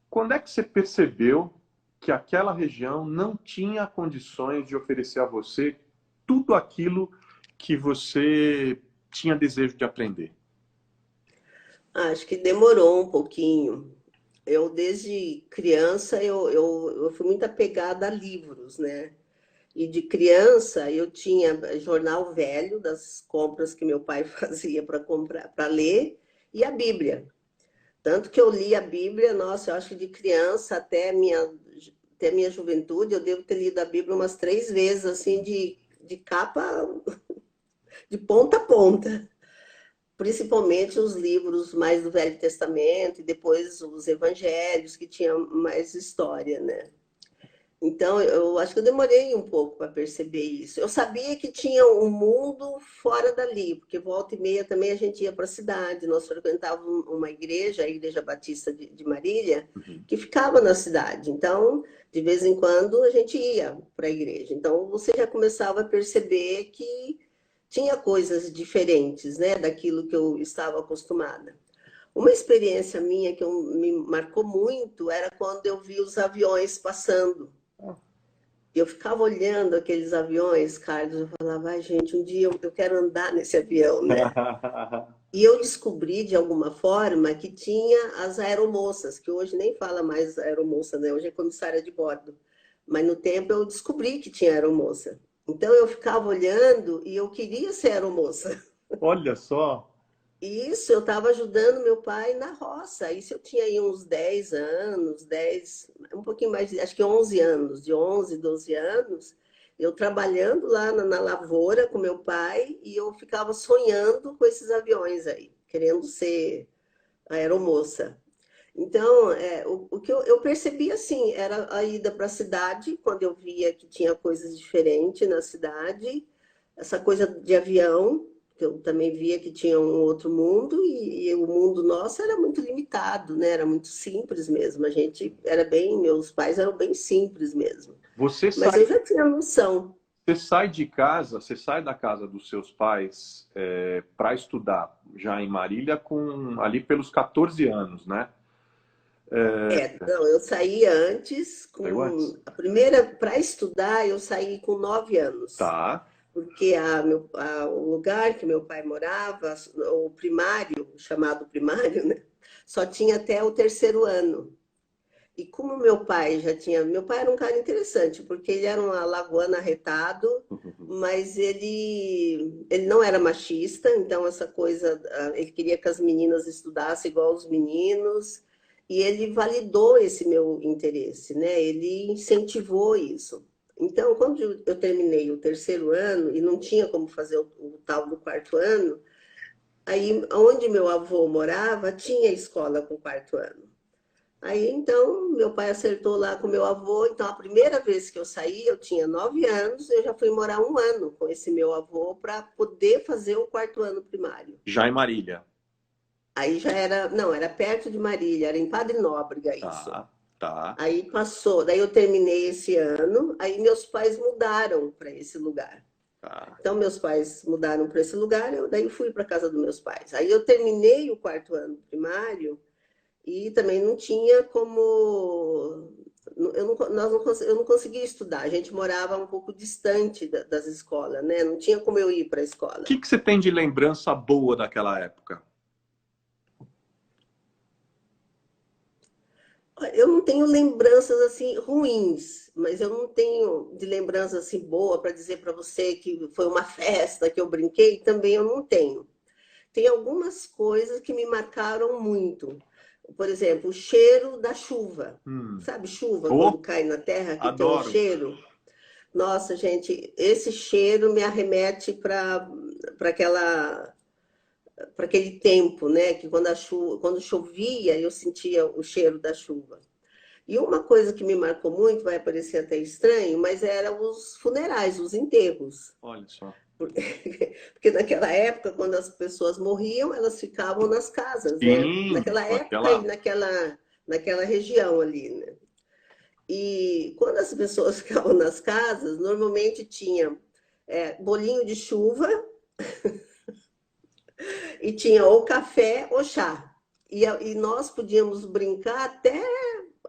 Quando é que você percebeu que aquela região não tinha condições de oferecer a você tudo aquilo que você tinha desejo de aprender? Acho que demorou um pouquinho. Eu, desde criança, eu fui muito apegada a livros, né? E de criança eu tinha jornal velho das compras que meu pai fazia para comprar, para ler, e a Bíblia. Tanto que eu li a Bíblia, nossa, eu acho que de criança até minha juventude, eu devo ter lido a Bíblia umas 3 vezes, assim, de capa, de ponta a ponta. Principalmente os livros mais do Velho Testamento e depois os evangelhos, que tinham mais história, né? Então, eu acho que eu demorei um pouco para perceber isso. Eu sabia que tinha um mundo fora dali, porque volta e meia também a gente ia para a cidade. Nós frequentávamos uma igreja, a Igreja Batista de Marília, Uhum. que ficava na cidade. Então, de vez em quando, a gente ia para a igreja. Então, você já começava a perceber que tinha coisas diferentes, né, daquilo que eu estava acostumada. Uma experiência minha que me marcou muito era quando eu vi os aviões passando. Eu ficava olhando aqueles aviões, Carlos, eu falava, ai, gente, um dia eu quero andar nesse avião, né? E eu descobri, de alguma forma, que tinha as aeromoças, que hoje nem fala mais aeromoça, né? Hoje é comissária de bordo. Mas no tempo eu descobri que tinha aeromoça. Então eu ficava olhando e eu queria ser aeromoça. Olha só. Isso, eu estava ajudando meu pai na roça. Isso eu tinha aí uns 10 anos, 10, um pouquinho mais, acho que 11 anos, de 11, 12 anos, eu trabalhando lá na lavoura com meu pai e eu ficava sonhando com esses aviões aí, querendo ser aeromoça. Então, o que eu percebi assim, era a ida para a cidade, quando eu via que tinha coisas diferentes na cidade, essa coisa de avião, que eu também via que tinha um outro mundo, e o mundo nosso era muito limitado, né? Era muito simples mesmo. A gente era bem, meus pais eram bem simples mesmo. Você Mas sai, eu já tinha noção. você sai de casa, você sai da casa dos seus pais para estudar já em Marília ali pelos 14 anos, né? Não, eu saí antes, Saiu antes. a primeira, para estudar, eu saí com 9 anos. Tá. Porque o lugar que meu pai morava, o primário, chamado primário, né, só tinha até o terceiro ano. E como meu pai já tinha. Meu pai era um cara interessante, porque ele era um alagoano arretado, mas ele não era machista, então essa coisa. Ele queria que as meninas estudassem igual os meninos, e ele validou esse meu interesse, né? Ele incentivou isso. Então, quando eu terminei o terceiro ano e não tinha como fazer o tal do quarto ano, aí onde meu avô morava tinha escola com quarto ano. Aí então meu pai acertou lá com meu avô. Então a primeira vez que eu saí, eu tinha 9 anos, eu já fui morar um ano com esse meu avô para poder fazer o quarto ano primário. Já em Marília. Aí já era, não, era perto de Marília, era em Padre Nóbrega isso. Tá, tá, Aí passou, daí eu terminei esse ano, aí meus pais mudaram para esse lugar. tá. Então meus pais mudaram para esse lugar, daí fui para casa dos meus pais. Aí eu terminei o quarto ano primário. E também não tinha como. eu não conseguia estudar. A gente morava um pouco distante das escolas, né? Não tinha como eu ir para a escola. O que você tem de lembrança boa daquela época? Eu não tenho lembranças assim ruins, mas eu não tenho de lembrança assim boa para dizer para você que foi uma festa que eu brinquei, também eu não tenho. Tem algumas coisas que me marcaram muito. Por exemplo, o cheiro da chuva. Sabe, chuva quando cai na terra, que tem um Adoro. cheiro? Nossa, gente, esse cheiro me arremete para aquele tempo, né? Que quando chovia, eu sentia o cheiro da chuva. E uma coisa que me marcou muito, vai parecer até estranho, mas eram os funerais, os enterros. Olha só. Porque naquela época, quando as pessoas morriam, elas ficavam nas casas, né? Sim, Naquela época e naquela região ali, né? E quando as pessoas ficavam nas casas, normalmente tinha bolinho de chuva e tinha ou café ou chá. E nós podíamos brincar até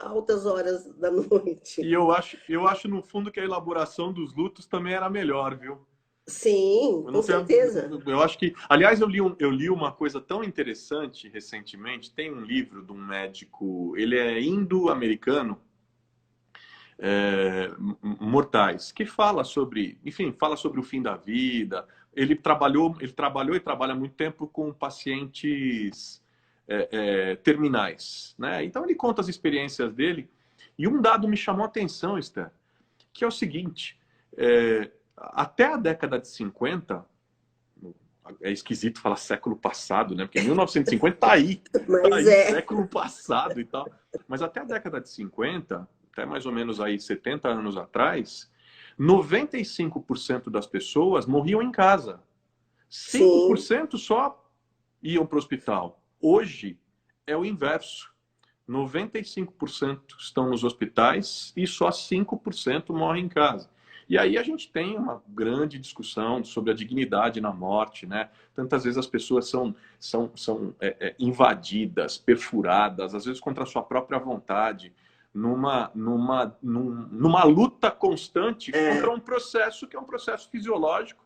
altas horas da noite. E eu acho no fundo que a elaboração dos lutos também era melhor, viu? Sim, com certeza. Eu acho que, aliás, eu li uma coisa tão interessante recentemente. Tem um livro de um médico, ele é indo-americano, Mortais, que fala sobre, enfim, fala sobre o fim da vida. Ele trabalhou e trabalha há muito tempo com pacientes terminais, né? Então ele conta as experiências dele e um dado me chamou a atenção, Esther, que é o seguinte: até a década de 50, é esquisito falar século passado, né? Porque 1950 tá aí, século passado e tal. Mas até a década de 50, até mais ou menos aí 70 anos atrás, 95% das pessoas morriam em casa. 5% só iam para o hospital. Hoje é o inverso. 95% estão nos hospitais e só 5% morrem em casa. E aí a gente tem uma grande discussão sobre a dignidade na morte, né? Tantas vezes as pessoas são invadidas, perfuradas, às vezes contra a sua própria vontade, numa luta constante contra um processo que é um processo fisiológico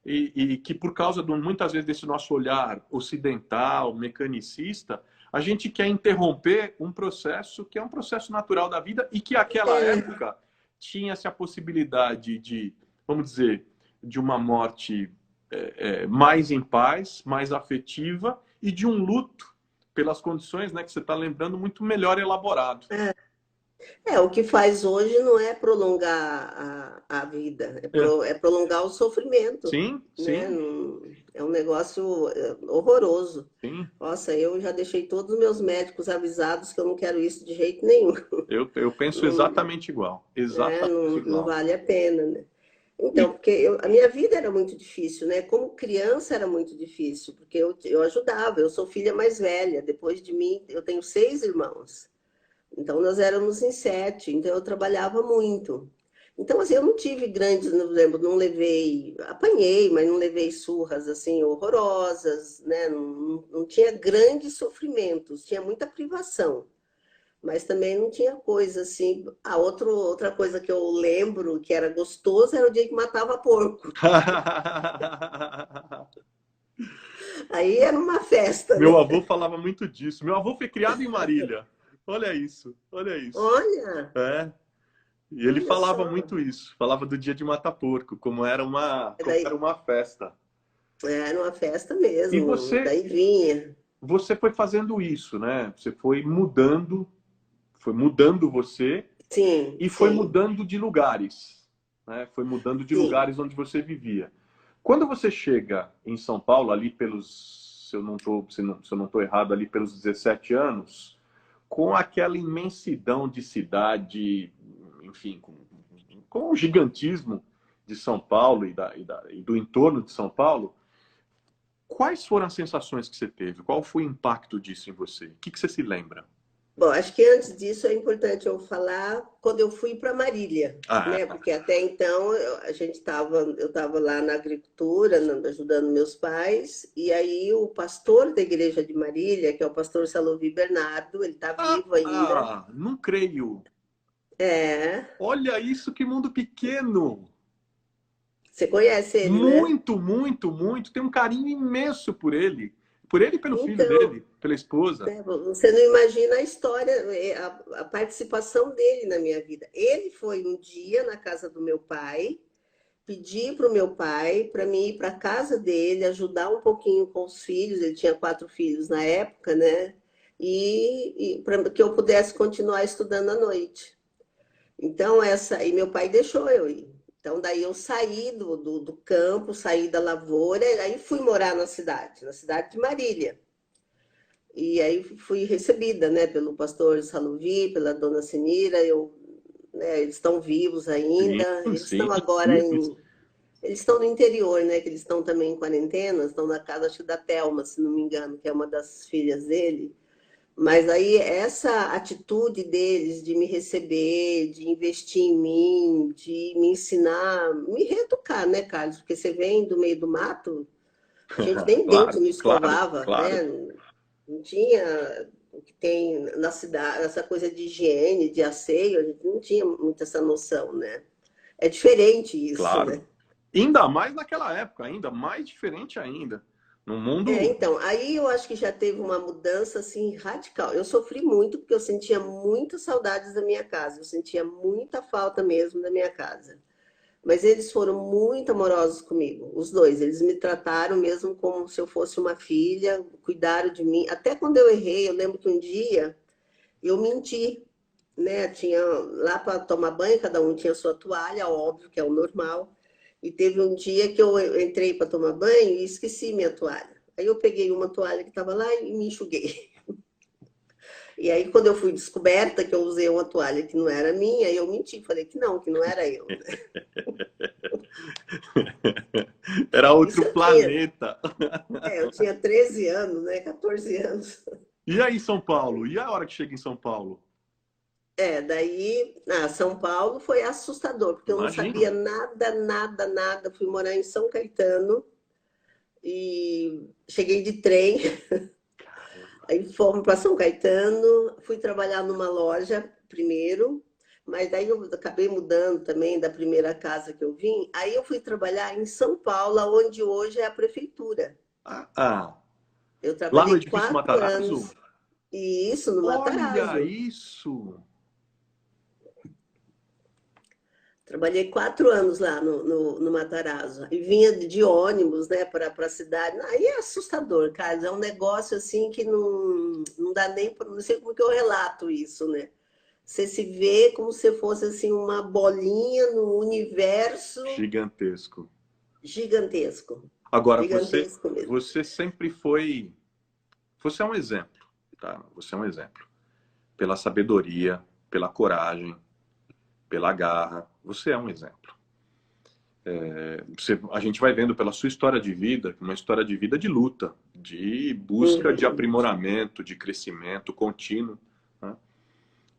e que por causa muitas vezes desse nosso olhar ocidental, mecanicista, a gente quer interromper um processo que é um processo natural da vida e que naquela época tinha-se a possibilidade de, vamos dizer, de uma morte mais em paz, mais afetiva e de um luto pelas condições, né, que você está lembrando, muito melhor elaborado. O que faz hoje não é prolongar a vida, é prolongar o sofrimento. Sim, né? sim. É um negócio horroroso. Sim. Nossa, eu já deixei todos os meus médicos avisados que eu não quero isso de jeito nenhum. Eu penso exatamente igual. Exatamente igual. Não vale a pena, né? Então, porque a minha vida era muito difícil, né? Como criança era muito difícil, porque eu ajudava, eu sou filha mais velha, depois de mim eu tenho 6 irmãos. Então, nós éramos em 7, então eu trabalhava muito. Então, assim, eu não tive grandes, não lembro, apanhei, mas não levei surras, assim, horrorosas, né? Não tinha grandes sofrimentos, tinha muita privação. Mas também não tinha coisa assim. Outra coisa que eu lembro que era gostoso era o dia que matava porco. Aí era uma festa. Meu né? avô falava muito disso. Meu avô foi criado em Marília. Olha isso, olha isso. Olha! E ele falava muito isso. Falava do dia de matar porco, como era uma festa. Era uma festa mesmo. E você, daí vinha. Você foi fazendo isso, né? Você foi mudando você. Sim. E foi mudando de lugares, né? Foi mudando de lugares onde você vivia. Quando você chega em São Paulo, ali se eu não estou errado, ali pelos 17 anos, com aquela imensidão de cidade, enfim, com o gigantismo de São Paulo e do entorno de São Paulo, quais foram as sensações que você teve? Qual foi o impacto disso em você? O que você se lembra? Bom, acho que antes disso é importante eu falar quando eu fui para Marília, né? Porque até então eu estava lá na agricultura, ajudando meus pais, e aí o pastor da igreja de Marília, que é o pastor Salovi Bernardo, ele está vivo ainda. Não creio. É. Olha isso, que mundo pequeno! Você conhece ele, né? Muito, muito, muito. Tem um carinho imenso por ele. Por ele e pelo filho Então, dele, pela esposa. né, você não imagina a história, a participação dele na minha vida. Ele foi um dia na casa do meu pai, pedi para o meu pai para mim ir para a casa dele, ajudar um pouquinho com os filhos. Ele tinha 4 filhos na época, né? E para que eu pudesse continuar estudando à noite. Então, e meu pai deixou eu ir. Então, daí eu saí do campo, saí da lavoura, aí fui morar na cidade de Marília. E aí fui recebida, né, pelo pastor Saluvi, pela dona Sinira. Né, eles estão vivos ainda. Sim, Eles sim. estão agora eles estão no interior, né, que eles estão também em quarentena, estão na casa, acho que da Thelma, se não me engano, que é uma das filhas dele. Mas aí essa atitude deles de me receber, de investir em mim, de me ensinar, me reeducar, né, Carlos? Porque você vem do meio do mato, a gente nem dente Claro, não claro, escovava, claro. né? Não tinha o que tem na cidade, essa coisa de higiene, de asseio, a gente não tinha muito essa noção, né? É diferente isso, Claro. né? Ainda mais naquela época, ainda mais diferente ainda. No mundo. Então, aí eu acho que já teve uma mudança assim radical. Eu sofri muito porque eu sentia muitas saudades da minha casa, eu sentia muita falta mesmo da minha casa. Mas eles foram muito amorosos comigo, os dois. Eles me trataram mesmo como se eu fosse uma filha, cuidaram de mim. Até quando eu errei, eu lembro que um dia eu menti, né? Tinha lá para tomar banho, cada um tinha sua toalha, óbvio que é o normal. E teve um dia que eu entrei para tomar banho e esqueci minha toalha. Aí eu peguei uma toalha que estava lá e me enxuguei. E aí, quando eu fui descoberta que eu usei uma toalha que não era minha, eu menti, falei que não era eu. Era Isso outro eu planeta. tinha 13 anos, né? 14 anos. E aí, São Paulo? E a hora que chega em São Paulo? Daí, São Paulo foi assustador, porque eu não Imagino. sabia nada, nada, nada. Fui morar em São Caetano e cheguei de trem. Aí fomos para São Caetano, fui trabalhar numa loja primeiro, mas daí eu acabei mudando também da primeira casa que eu vim. Aí eu fui trabalhar em São Paulo, onde hoje é a prefeitura. Ah, ah. Eu Lá no trabalhei edifício 4 anos, Matarazzo? e isso no Olha Matarazzo. isso! Trabalhei 4 anos lá no Matarazzo e vinha de ônibus, né, para a cidade. Aí é assustador, cara. É um negócio assim que não dá nem, não sei como que eu relato isso, né? Você se vê como se fosse assim uma bolinha no universo Gigantesco. gigantesco, Agora, gigantesco mesmo. você sempre foi. Você é um exemplo, tá? Você é um exemplo. Pela sabedoria, pela coragem, pela garra. Você é um exemplo. A gente vai vendo pela sua história de vida, uma história de vida de luta, de busca de Uhum. aprimoramento, de crescimento contínuo. Né?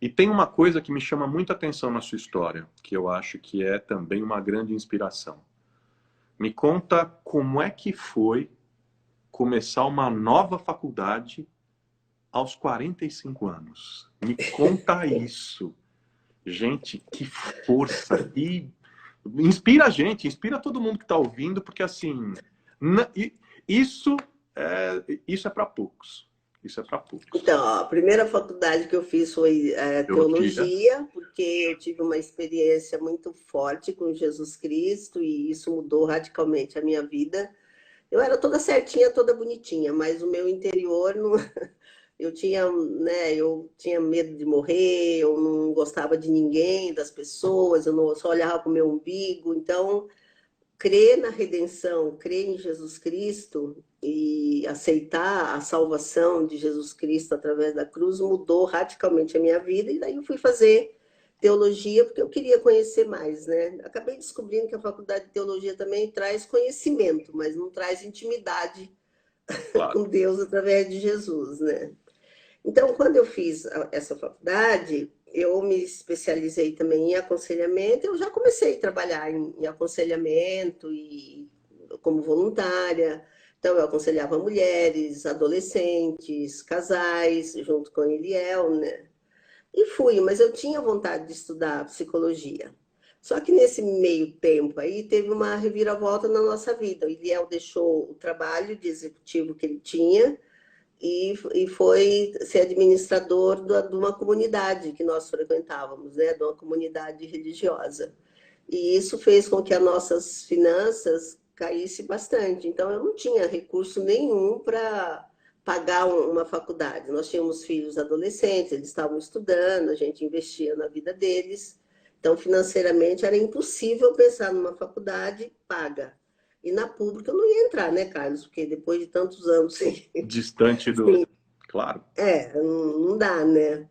E tem uma coisa que me chama muita atenção na sua história, que eu acho que é também uma grande inspiração. Me conta como é que foi começar uma nova faculdade aos 45 anos. Me conta isso. Gente, que força, que inspira a gente, inspira todo mundo que está ouvindo, porque assim, isso isso é para poucos. Isso é para poucos. Então, ó, a primeira faculdade que eu fiz foi Teologia. teologia, porque eu tive uma experiência muito forte com Jesus Cristo e isso mudou radicalmente a minha vida. Eu era toda certinha, toda bonitinha, mas o meu interior não. Eu tinha, né, eu tinha medo de morrer, eu não gostava de ninguém, das pessoas, eu não, só olhava para o meu umbigo. Então, crer na redenção, crer em Jesus Cristo e aceitar a salvação de Jesus Cristo através da cruz mudou radicalmente a minha vida. E daí eu fui fazer teologia porque eu queria conhecer mais, né? Acabei descobrindo que a faculdade de teologia também traz conhecimento, mas não traz intimidade Claro. com Deus através de Jesus, né? Então, quando eu fiz essa faculdade, eu me especializei também em aconselhamento. Eu já comecei a trabalhar em aconselhamento e como voluntária. Então, eu aconselhava mulheres, adolescentes, casais, junto com a Eliel, né? E fui, mas eu tinha vontade de estudar psicologia. Só que nesse meio tempo aí teve uma reviravolta na nossa vida. O Iliel deixou o trabalho de executivo que ele tinha e foi ser administrador de uma comunidade que nós frequentávamos, né? De uma comunidade religiosa. E isso fez com que as nossas finanças caíssem bastante. Então, eu não tinha recurso nenhum para pagar uma faculdade. Nós tínhamos filhos adolescentes, eles estavam estudando, a gente investia na vida deles. Então, financeiramente, era impossível pensar numa faculdade paga. E na pública eu não ia entrar, né, Carlos? Porque depois de tantos anos sem... Distante do... Claro. Não dá, né?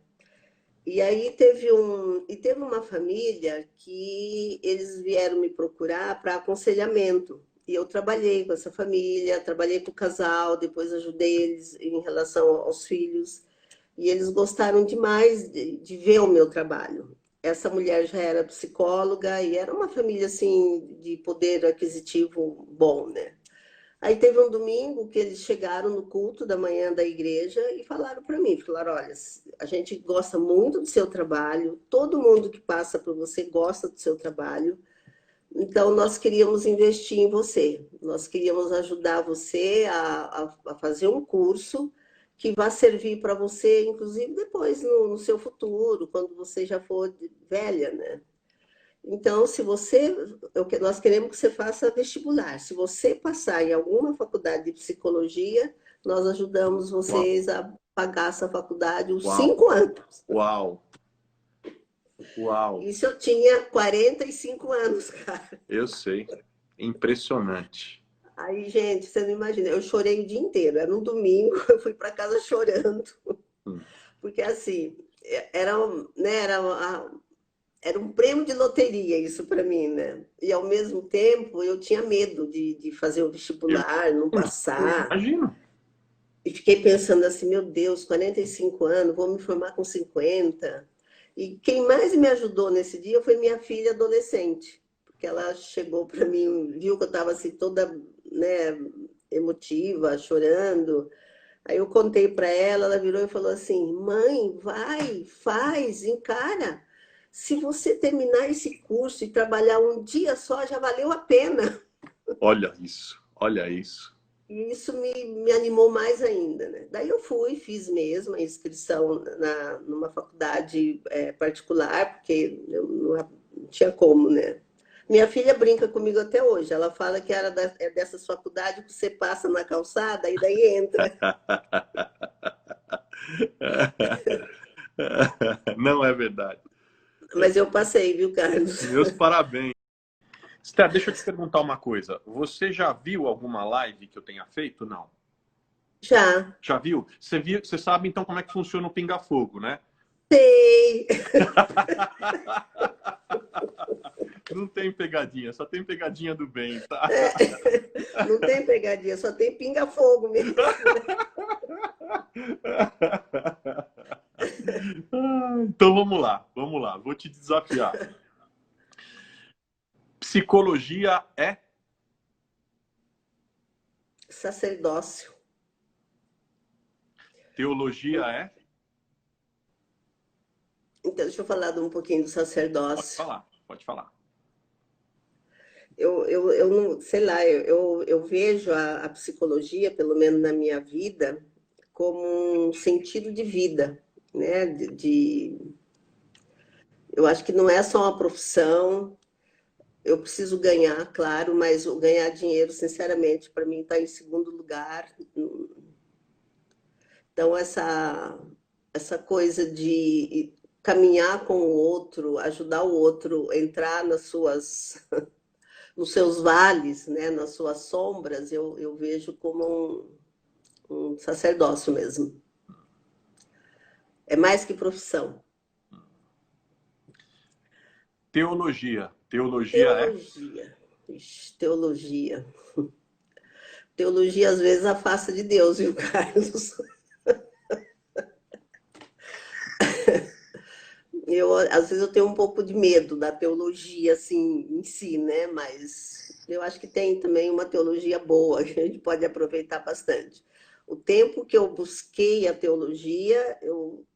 E aí teve uma família que eles vieram me procurar para aconselhamento. E eu trabalhei com essa família, trabalhei com o casal, depois ajudei eles em relação aos filhos. E eles gostaram demais de ver o meu trabalho. Essa mulher já era psicóloga e era uma família assim de poder aquisitivo bom, né? Aí teve um domingo que eles chegaram no culto da manhã da igreja e falaram para mim, falaram, olha, a gente gosta muito do seu trabalho, todo mundo que passa por você gosta do seu trabalho, então nós queríamos investir em você, nós queríamos ajudar você a fazer um curso que vai servir para você, inclusive depois no seu futuro, quando você já for velha, né? Então, se você, nós queremos que você faça vestibular. Se você passar em alguma faculdade de psicologia, nós ajudamos vocês a pagar essa faculdade os 5 anos. Uau! Uau! Isso eu tinha 45 anos, cara. Eu sei. Impressionante. Aí, gente, você não imagina, eu chorei o dia inteiro. Era um domingo, eu fui para casa chorando. Porque, assim, era um prêmio de loteria isso para mim, né? E ao mesmo tempo eu tinha medo de fazer o vestibular, não passar. Imagino. E fiquei pensando assim, meu Deus, 45 anos, vou me formar com 50. E quem mais me ajudou nesse dia foi minha filha adolescente, porque ela chegou para mim, viu que eu estava assim toda, né, emotiva, chorando. Aí eu contei para ela, ela virou e falou assim: mãe, vai, faz, encara. Se você terminar esse curso e trabalhar um dia só, já valeu a pena. Olha isso, olha isso. E isso me animou mais ainda, né? Daí eu fui, fiz mesmo a inscrição numa faculdade particular, porque eu não tinha como, né? Minha filha brinca comigo até hoje. Ela fala que era dessas faculdades que você passa na calçada e daí entra. Não é verdade. Mas eu passei, viu, Carlos? Meus parabéns. Esther, deixa eu te perguntar uma coisa. Você já viu alguma live que eu tenha feito? Não. Já. Já viu? Você sabe então como é que funciona o pinga-fogo, né? Sei. Não tem pegadinha, só tem pegadinha do bem, tá? Não tem pegadinha, só tem pinga-fogo mesmo. Então vamos lá, vou te desafiar. Psicologia é? Sacerdócio. Teologia é? Então, deixa eu falar um pouquinho do sacerdócio. Pode falar. Eu não, sei lá, eu vejo a psicologia, pelo menos na minha vida, como um sentido de vida, né? Eu acho que não é só uma profissão. Eu preciso ganhar, claro, mas o ganhar dinheiro, sinceramente, para mim está em segundo lugar. Então, essa coisa de caminhar com o outro, ajudar o outro, entrar nos seus vales, né, nas suas sombras, eu vejo como um sacerdócio mesmo. É mais que profissão. Teologia. Teologia é? Ixi, teologia. Teologia, às vezes, afasta de Deus, viu, Carlos? Às vezes eu tenho um pouco de medo da teologia, assim, em si, né? Mas eu acho que tem também uma teologia boa, que a gente pode aproveitar bastante. O tempo que eu busquei a teologia, eu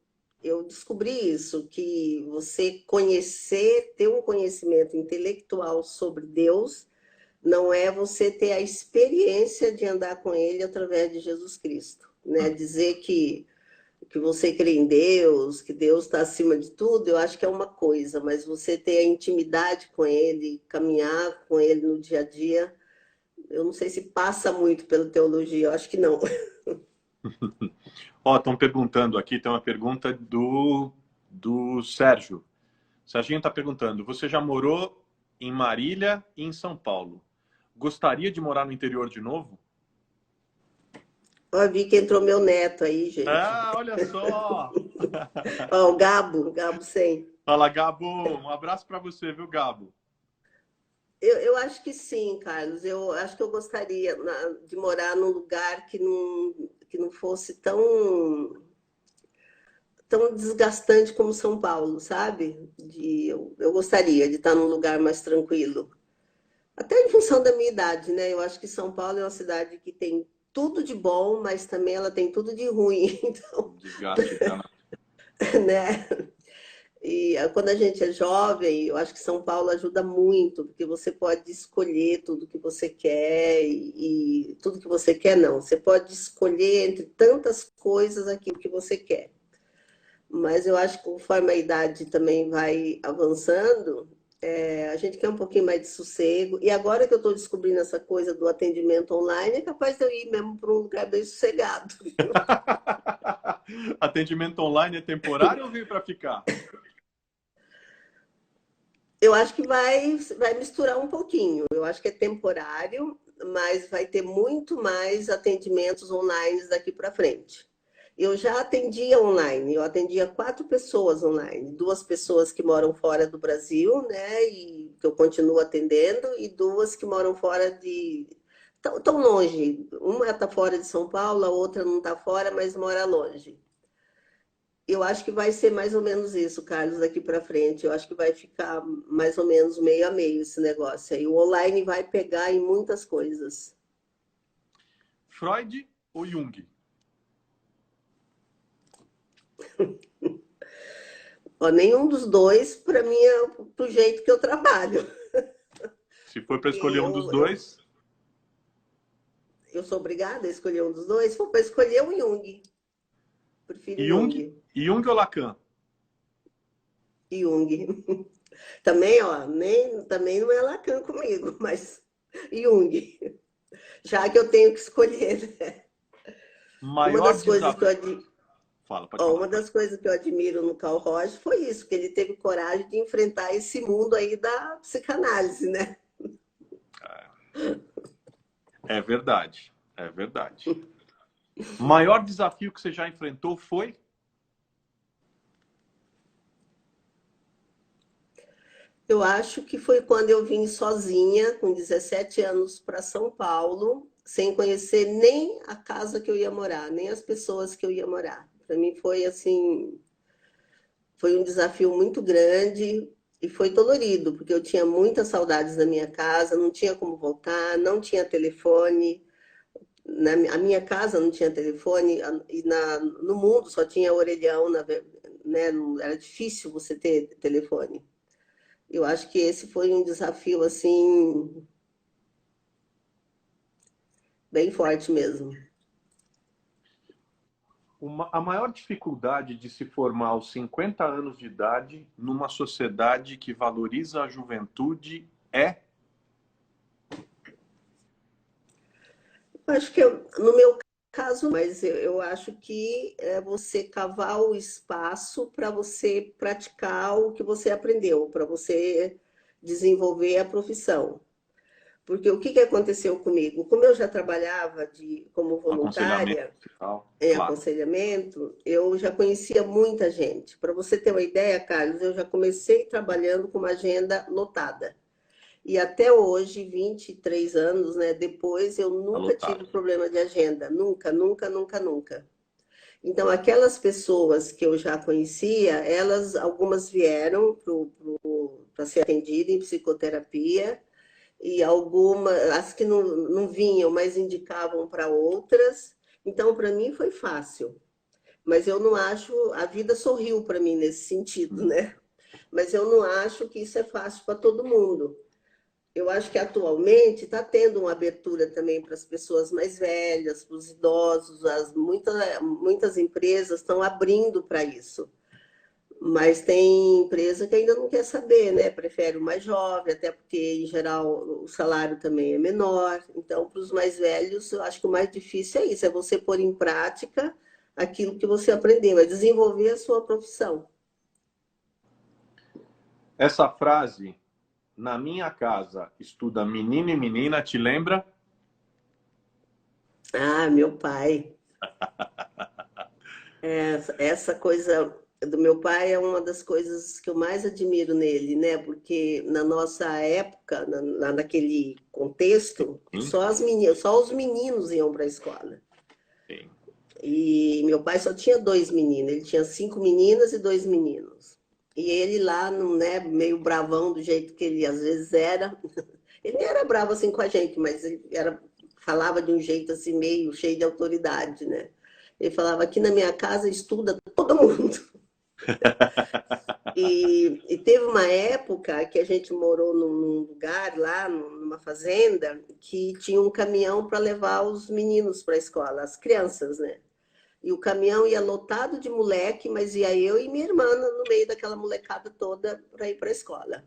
eu descobri isso, que você conhecer, ter um conhecimento intelectual sobre Deus, não é você ter a experiência de andar com Ele através de Jesus Cristo, né? Dizer que você crê em Deus, que Deus está acima de tudo, eu acho que é uma coisa, mas você ter a intimidade com Ele, caminhar com Ele no dia a dia, eu não sei se passa muito pela teologia, eu acho que não. Ó, estão perguntando aqui, tem uma pergunta do Sérgio. O Serginho está perguntando, você já morou em Marília e em São Paulo? Gostaria de morar no interior de novo? Ó, vi que entrou meu neto aí, gente. Ah, olha só! Ó, o Gabo 100. Fala, Gabo. Um abraço para você, viu, Gabo? Eu acho que sim, Carlos. Eu acho que eu gostaria de morar num lugar que não fosse tão desgastante como São Paulo, sabe? Eu gostaria de estar num lugar mais tranquilo. Até em função da minha idade, né? Eu acho que São Paulo é uma cidade que tem tudo de bom, mas também ela tem tudo de ruim. Então, Desgaste, tá? né? E quando a gente é jovem, eu acho que São Paulo ajuda muito, porque você pode escolher tudo que você quer e tudo que você quer não. Você pode escolher entre tantas coisas aquilo que você quer. Mas eu acho que conforme a idade também vai avançando, a gente quer um pouquinho mais de sossego. E agora que eu estou descobrindo essa coisa do atendimento online, é capaz de eu ir mesmo para um lugar bem sossegado. Atendimento online é temporário ou veio para ficar? Eu acho que vai misturar um pouquinho. Eu acho que é temporário, mas vai ter muito mais atendimentos online daqui para frente. Eu já atendia online, eu atendia 4 pessoas online, 2 pessoas que moram fora do Brasil, né, e que eu continuo atendendo, e 2 que moram fora de... tão longe. Uma está fora de São Paulo, a outra não está fora, mas mora longe. Eu acho que vai ser mais ou menos isso, Carlos, daqui para frente. Eu acho que vai ficar mais ou menos meio a meio esse negócio aí. O online vai pegar em muitas coisas. Freud ou Jung? Ó, nenhum dos dois, para mim, é pro jeito que eu trabalho. Se for para escolher um dos Eu, dois. eu sou obrigada a escolher um dos dois. Se for para escolher, o Jung. Prefiro Jung, Jung. Jung ou Lacan? Jung. Também, ó, também não é Lacan comigo, mas Jung. Já que eu tenho que escolher, né? Uma Maior das coisas que eu desafio. Fala, pode Ó, falar. uma das coisas que eu admiro no Carl Roger foi isso, que ele teve coragem de enfrentar esse mundo aí da psicanálise, né? É verdade, é verdade. Maior desafio que você já enfrentou foi? Eu acho que foi quando eu vim sozinha, com 17 anos, para São Paulo, sem conhecer nem a casa que eu ia morar, nem as pessoas que eu ia morar. Para mim foi assim, foi um desafio muito grande e foi dolorido, porque eu tinha muitas saudades da minha casa, não tinha como voltar, não tinha telefone. A minha casa não tinha telefone e no mundo só tinha orelhão, né? Era difícil você ter telefone. Eu acho que esse foi um desafio assim bem forte mesmo. A maior dificuldade de se formar aos 50 anos de idade numa sociedade que valoriza a juventude é? Eu acho que no meu caso, mas eu acho que é você cavar o espaço para você praticar o que você aprendeu, para você desenvolver a profissão. Porque o que aconteceu comigo? Como eu já trabalhava como Aconselhamento voluntária e tal, em claro. aconselhamento, eu já conhecia muita gente. Para você ter uma ideia, Carlos, eu já comecei trabalhando com uma agenda lotada. E até hoje, 23 anos, né, depois, eu Tá nunca tive lotado. problema de agenda. Nunca, nunca, nunca, nunca. Então, aquelas pessoas que eu já conhecia, algumas vieram para ser atendida em psicoterapia, e algumas, as que não vinham, mas indicavam para outras. Então, para mim foi fácil. Mas eu não acho, a vida sorriu para mim nesse sentido, né? Mas eu não acho que isso é fácil para todo mundo. Eu acho que atualmente está tendo uma abertura também para as pessoas mais velhas, para os idosos, muitas empresas estão abrindo para isso. Mas tem empresa que ainda não quer saber, né? Prefere o mais jovem, até porque, em geral, o salário também é menor. Então, para os mais velhos, eu acho que o mais difícil é isso, é você pôr em prática aquilo que você aprendeu, é desenvolver a sua profissão. Essa frase, na minha casa estuda menino e menina, te lembra? Ah, meu pai. Essa coisa do meu pai é uma das coisas que eu mais admiro nele, né? Porque na nossa época, naquele contexto, só os meninos iam para a escola. Sim. E meu pai só tinha 2 meninos, ele tinha 5 meninas e 2 meninos. E ele lá, né, meio bravão do jeito que ele às vezes era. Ele nem era bravo assim com a gente, mas ele falava de um jeito assim meio cheio de autoridade, né? Ele falava: aqui na minha casa estuda todo mundo. E teve uma época que a gente morou num lugar lá, numa fazenda, que tinha um caminhão para levar os meninos para a escola, as crianças, né? E o caminhão ia lotado de moleque, mas ia eu e minha irmã no meio daquela molecada toda para ir para a escola.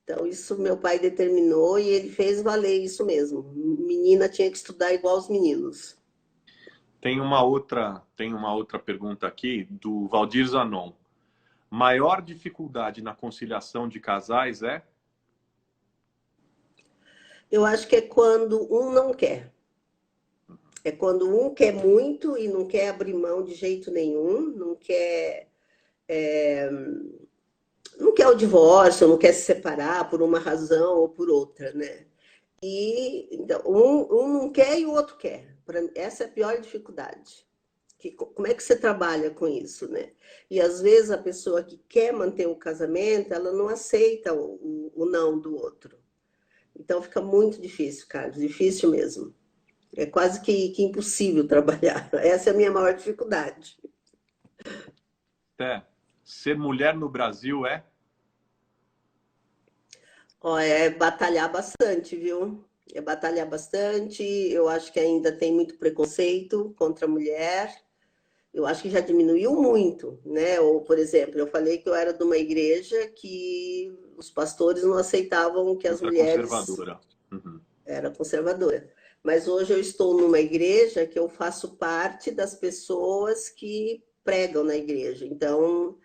Então, isso meu pai determinou e ele fez valer isso mesmo. Menina tinha que estudar igual os meninos. Tem uma outra pergunta aqui do Valdir Zanon. Maior dificuldade na conciliação de casais é? Eu acho que é quando um não quer. É quando um quer muito e não quer abrir mão de jeito nenhum, não quer o divórcio, não quer se separar por uma razão ou por outra, né? E então, um não quer e o outro quer. Essa é a pior dificuldade. Como é que você trabalha com isso, né? E às vezes a pessoa que quer manter o casamento, ela não aceita o não do outro. Então fica muito difícil, Carlos, difícil mesmo. É quase que impossível trabalhar. Essa é a minha maior dificuldade. Ser mulher no Brasil é? Ó, é batalhar bastante, viu? É batalhar bastante. Eu acho que ainda tem muito preconceito contra a mulher. Eu acho que já diminuiu muito, né? Ou, por exemplo, eu falei que eu era de uma igreja que os pastores não aceitavam que as mulheres... conservadora. Uhum. Era conservadora. Mas hoje eu estou numa igreja que eu faço parte das pessoas que pregam na igreja. Então,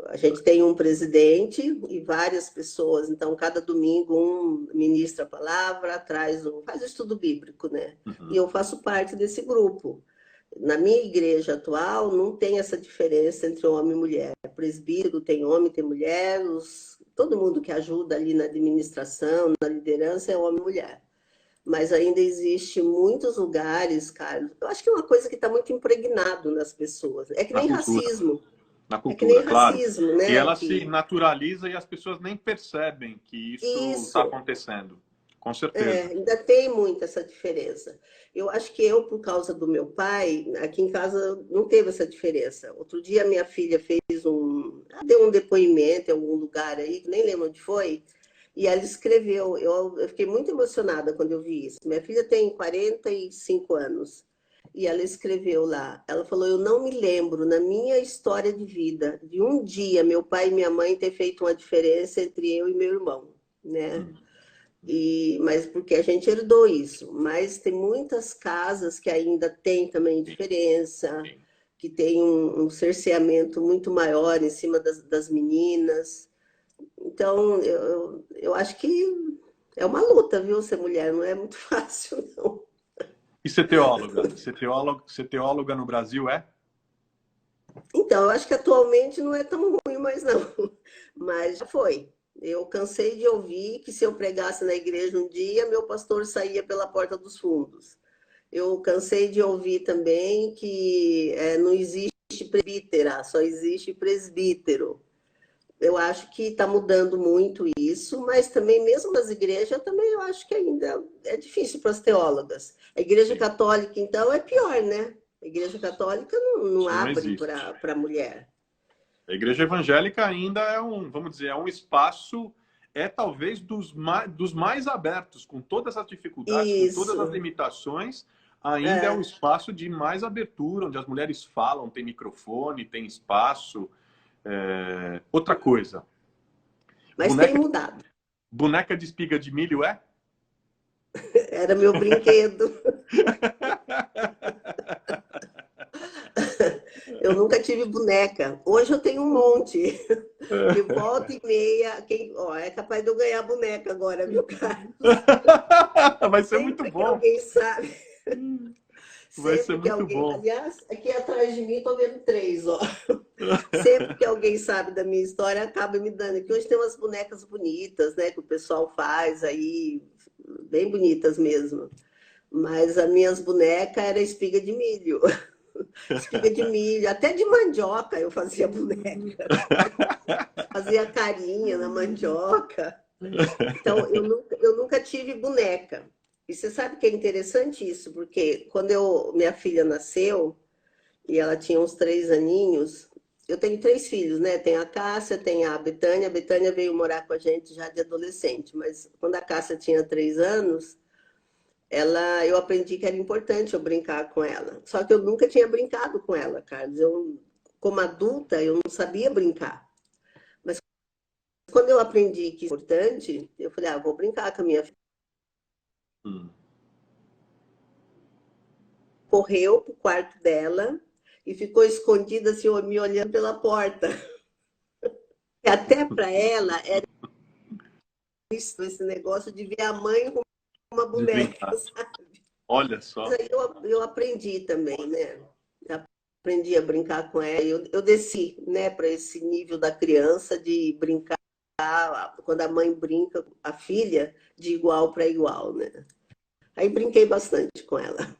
a gente tem um presidente e várias pessoas. Então, cada domingo um ministra a palavra, faz o estudo bíblico, né? Uhum. E eu faço parte desse grupo. Na minha igreja atual, não tem essa diferença entre homem e mulher. Presbítero tem homem, tem mulher, todo mundo que ajuda ali na administração, na liderança, é homem e mulher. Mas ainda existe muitos lugares, Carlos. Eu acho que é uma coisa que está muito impregnado nas pessoas. É que nem racismo. Na cultura, é que nem claro. racismo, né? E ela se naturaliza e as pessoas nem percebem que isso está acontecendo. Com certeza. Ainda tem muito essa diferença. Eu acho que eu, por causa do meu pai, aqui em casa não teve essa diferença. Outro dia minha filha deu um depoimento em algum lugar aí, que nem lembro onde foi, e ela escreveu. Eu fiquei muito emocionada quando eu vi isso. Minha filha tem 45 anos. E ela escreveu lá, ela falou: eu não me lembro na minha história de vida de um dia meu pai e minha mãe ter feito uma diferença entre eu e meu irmão, né? Mas porque a gente herdou isso. Mas tem muitas casas que ainda tem também diferença, que tem um cerceamento muito maior em cima das meninas. Então, eu acho que é uma luta, viu, ser mulher, não é muito fácil, não. E ser teóloga? Ser teóloga no Brasil é? Então, eu acho que atualmente não é tão ruim mais não, mas já foi. Eu cansei de ouvir que se eu pregasse na igreja um dia, meu pastor saía pela porta dos fundos. Eu cansei de ouvir também que não existe presbítera, só existe presbítero. Eu acho que está mudando muito isso, mas também, mesmo nas igrejas, também eu acho que ainda é difícil para as teólogas. A igreja católica, então, é pior, né? A Igreja Católica não Isso não abre existe. para mulher. A igreja evangélica ainda é vamos dizer, é um espaço, talvez dos mais abertos, com todas as dificuldades, com todas as Isso. limitações, ainda é o espaço de mais abertura, onde as mulheres falam, tem microfone, tem espaço. Outra coisa, Mas tem mudado. boneca de espiga de milho é? Era meu brinquedo. Eu nunca tive boneca. Hoje eu tenho um monte. De volta e meia, é capaz de eu ganhar boneca agora, viu, Carlos? Vai ser Sempre muito que bom. alguém sabe. Vai ser Sempre que muito alguém. bom. Aliás, aqui atrás de mim estou vendo 3, ó. Sempre que alguém sabe da minha história, acaba me dando. Aqui hoje tem umas bonecas bonitas, né? Que o pessoal faz aí, bem bonitas mesmo. Mas as minhas bonecas era espiga de milho. Espiga de milho, até de mandioca eu fazia boneca. Fazia carinha na mandioca. Então, eu nunca tive boneca. E você sabe que é interessante isso, porque quando minha filha nasceu, e ela tinha uns 3 aninhos, eu tenho 3 filhos, né? Tem a Cássia, tem a Betânia. A Betânia veio morar com a gente já de adolescente, mas quando a Cássia tinha 3 anos, eu aprendi que era importante eu brincar com ela. Só que eu nunca tinha brincado com ela, Carlos. Como adulta, eu não sabia brincar. Mas quando eu aprendi que é importante, eu falei, vou brincar com a minha filha. Correu pro quarto dela e ficou escondida assim, me olhando pela porta. E até para ela era isso, esse negócio de ver a mãe com uma boneca, sabe? Olha só. Mas aí eu aprendi também, né? Aprendi a brincar com ela. Eu desci, né, para esse nível da criança de brincar quando a mãe brinca, a filha, de igual para igual, né? Aí brinquei bastante com ela.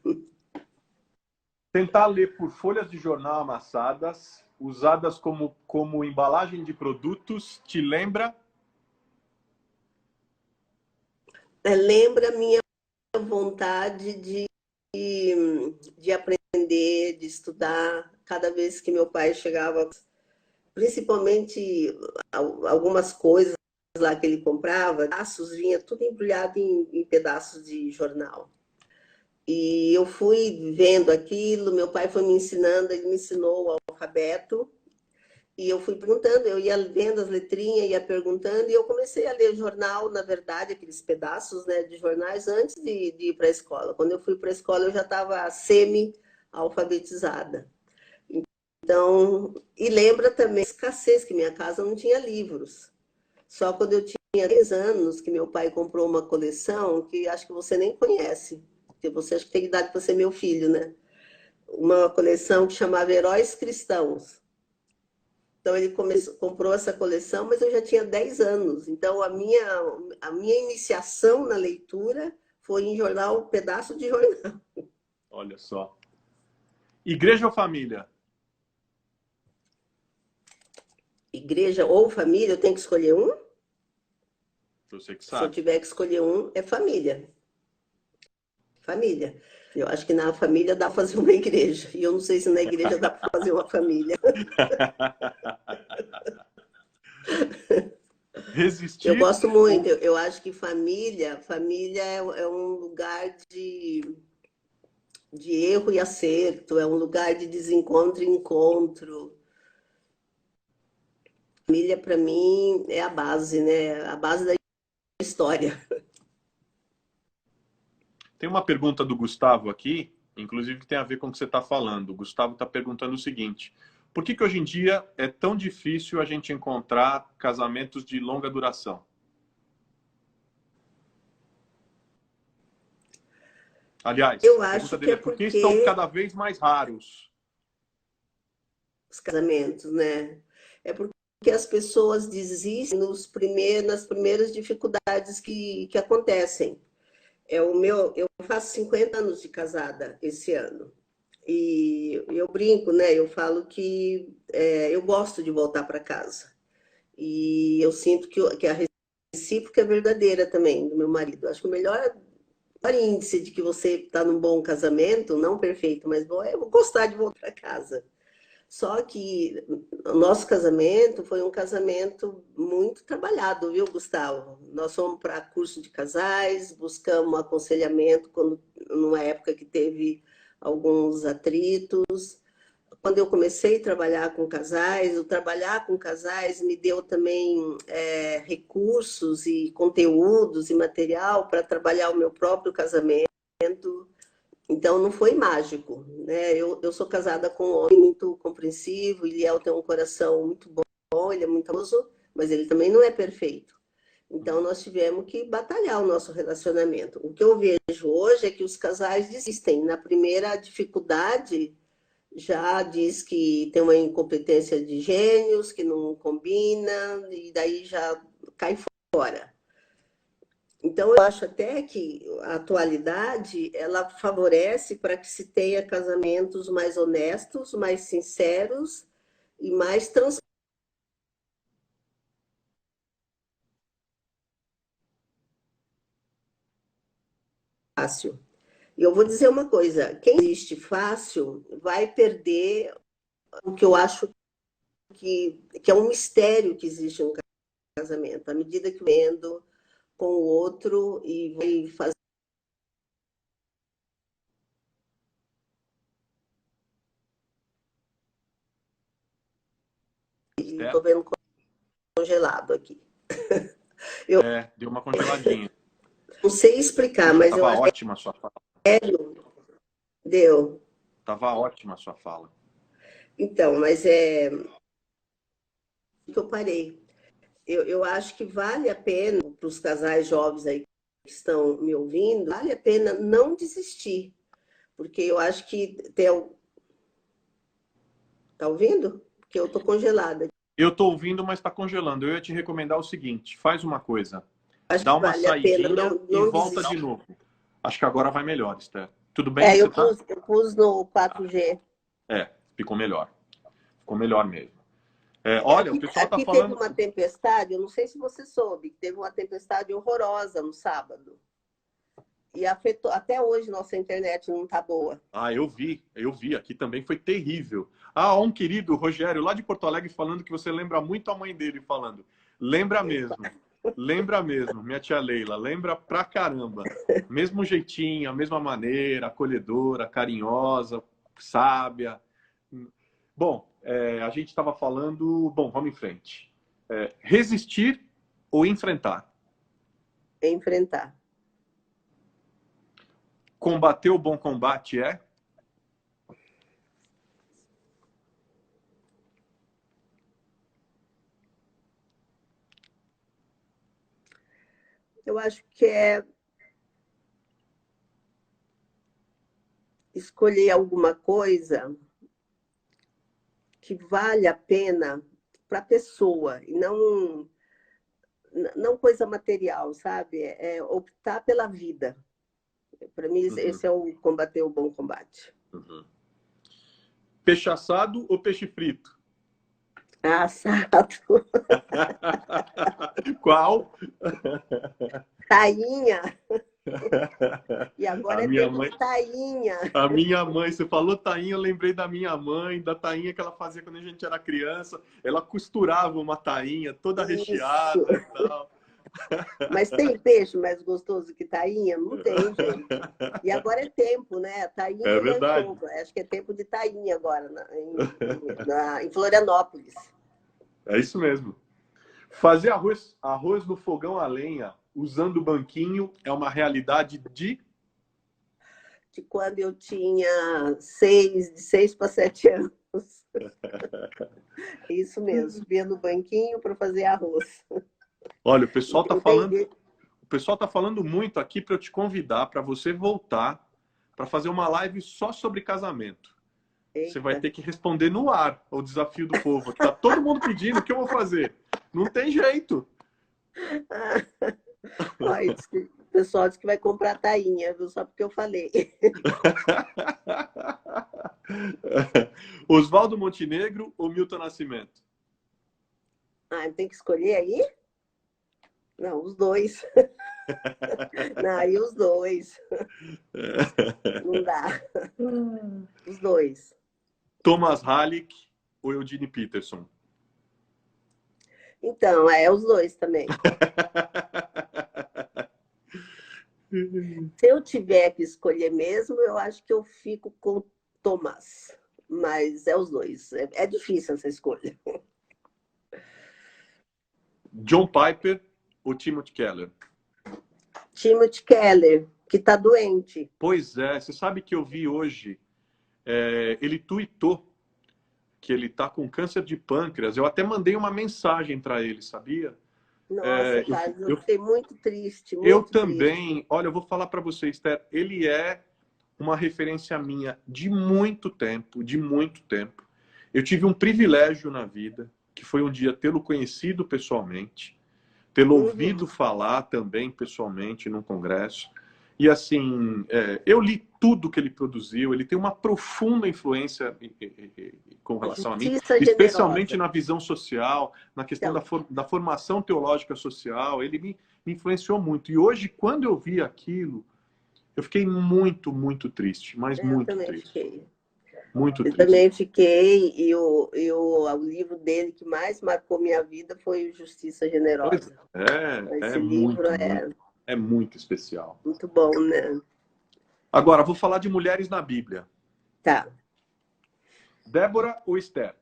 Tentar ler por folhas de jornal amassadas, usadas como embalagem de produtos, te lembra? Lembra a minha vontade de aprender, de estudar. Cada vez que meu pai chegava, principalmente algumas coisas lá que ele comprava, pedaços, vinha tudo embrulhado em pedaços de jornal. E eu fui vendo aquilo, meu pai foi me ensinando, ele me ensinou o alfabeto, e eu fui perguntando, eu ia vendo as letrinhas, ia perguntando, e eu comecei a ler jornal, na verdade, aqueles pedaços, né, de jornais, antes de ir para a escola. Quando eu fui para a escola, eu já estava semi-alfabetizada. Então, e lembra também a escassez, que minha casa não tinha livros. Só quando eu tinha 10 anos, que meu pai comprou uma coleção, que acho que você nem conhece, porque você acha que tem idade para ser meu filho, né? Uma coleção que chamava Heróis Cristãos. Então ele comprou essa coleção, mas eu já tinha 10 anos. Então a minha iniciação na leitura foi em jornal, um pedaço de jornal. Olha só. Igreja ou família? Igreja ou família, eu tenho que escolher um? Você que Se eu sabe. tiver que escolher um, é família. Família. Eu acho que na família dá para fazer uma igreja. E eu não sei se na igreja dá para fazer uma família. Resistir. Eu gosto muito. Eu acho que família é um lugar de erro e acerto, é um lugar de desencontro e encontro. Família, para mim, é a base, né? A base da história. Tem uma pergunta do Gustavo aqui, inclusive que tem a ver com o que você está falando. O Gustavo está perguntando o seguinte: por que hoje em dia é tão difícil a gente encontrar casamentos de longa duração? Aliás, Eu a acho pergunta que dele é é por que estão porque cada vez mais raros? os casamentos, né? É porque as pessoas desistem nas primeiras dificuldades que acontecem. Eu faço 50 anos de casada esse ano. E eu brinco, né? Eu falo que eu gosto de voltar para casa. E eu sinto que a recíproca é verdadeira também, do meu marido. Acho que o melhor índice de que você está num bom casamento, não perfeito, mas bom, eu vou gostar de voltar para casa. Só que o nosso casamento foi um casamento muito trabalhado, viu, Gustavo? Nós fomos para curso de casais, buscamos aconselhamento numa época que teve alguns atritos. Quando eu comecei a trabalhar com casais, o trabalhar com casais me deu também recursos e conteúdos e material para trabalhar o meu próprio casamento. Então, não foi mágico, né? Eu sou casada com um homem muito compreensivo, Eliel tem um coração muito bom, ele é muito amoroso, mas ele também não é perfeito. Então, nós tivemos que batalhar o nosso relacionamento. O que eu vejo hoje é que os casais desistem. Na primeira dificuldade, já diz que tem uma incompetência de gênios, que não combina, e daí já cai fora. Então, eu acho até que a atualidade, ela favorece para que se tenha casamentos mais honestos, mais sinceros e mais transparentes. E eu vou dizer uma coisa, quem existe fácil vai perder o que eu acho que é um mistério que existe no casamento. À medida que vendo com o outro e vai fazer. Estou vendo congelado aqui. Deu uma congeladinha. Não sei explicar, mas eu acho que ótima a sua fala. Deu. Tava ótima a sua fala. Então, mas é que eu parei. Eu acho que vale a pena para os casais jovens aí que estão me ouvindo, vale a pena não desistir, porque eu acho que tem. Tá ouvindo? Porque eu tô congelada. Eu estou ouvindo, mas está congelando. Eu ia te recomendar o seguinte: faz uma coisa. Acho dá que uma vale saidinha a pena e volta de novo. Acho que agora vai melhor, Esther. Tudo bem? Eu pus no 4G. Ficou melhor. Ficou melhor mesmo. Olha, o pessoal está falando... Teve uma tempestade, eu não sei se você soube, teve uma tempestade horrorosa no sábado. E afetou, até hoje nossa internet não está boa. Eu vi. Aqui também foi terrível. Um querido, Rogério, lá de Porto Alegre, falando que você lembra muito a mãe dele falando. Lembra mesmo. Lembra mesmo, minha tia Leila. Lembra pra caramba. Mesmo jeitinho, a mesma maneira, acolhedora, carinhosa, sábia. Bom, a gente estava falando... Bom, vamos em frente. Resistir ou enfrentar? Enfrentar. Combater o bom combate é? Eu acho que é escolher alguma coisa que vale a pena para a pessoa e não coisa material, sabe? É optar pela vida. Para mim, esse é o combater o bom combate. Peixe assado ou peixe frito? Assado. Qual? Tainha. E agora tempo de tainha. A minha mãe, você falou tainha, eu lembrei da minha mãe, da tainha que ela fazia quando a gente era criança. Ela costurava uma tainha toda recheada e tal. Mas tem peixe mais gostoso que tainha? Não tem, gente. E agora é tempo, né? Tainha é verdade. Acho que é tempo de tainha agora, em Florianópolis. É isso mesmo. Fazer arroz no fogão a lenha, usando o banquinho, é uma realidade de quando eu tinha de 6 para 7 anos. Isso mesmo, via no banquinho para fazer arroz. Olha, o pessoal tá falando muito aqui para eu te convidar para você voltar para fazer uma live só sobre casamento. Eita. Você vai ter que responder no ar o desafio do povo. Tá todo mundo pedindo, o que eu vou fazer? Não tem jeito. O pessoal disse que vai comprar tainha, viu? Só porque eu falei. Oswaldo Montenegro ou Milton Nascimento? Tem que escolher aí? Não, os dois. Não, e os dois. Não dá. Os dois. Thomas Halleck ou Eugene Peterson? Então, os dois também. Se eu tiver que escolher mesmo, eu acho que eu fico com Thomas. Mas é os dois. É difícil essa escolha. John Piper ou Timothy Keller? Timothy Keller, que está doente. Pois é, você sabe que eu vi hoje, ele tuitou que ele está com câncer de pâncreas. Eu até mandei uma mensagem para ele, sabia? Nossa, Carlos, eu fiquei muito triste, eu muito também. triste. Olha, eu vou falar para você, Esther, ele é uma referência minha de muito tempo, de muito tempo. Eu tive um privilégio na vida, que foi um dia tê-lo conhecido pessoalmente, tê-lo ouvido falar também pessoalmente num congresso. E assim, eu li tudo que ele produziu, ele tem uma profunda influência com relação a mim, especialmente na visão social, na questão da formação teológica social, ele me influenciou muito. E hoje, quando eu vi aquilo, eu fiquei muito, muito triste, mas muito triste. Fiquei. Muito eu triste. Também fiquei, e o livro dele que mais marcou minha vida foi o Justiça Generosa. Esse livro é muito especial. Muito bom, né? Agora, vou falar de mulheres na Bíblia. Tá. Débora ou Esther?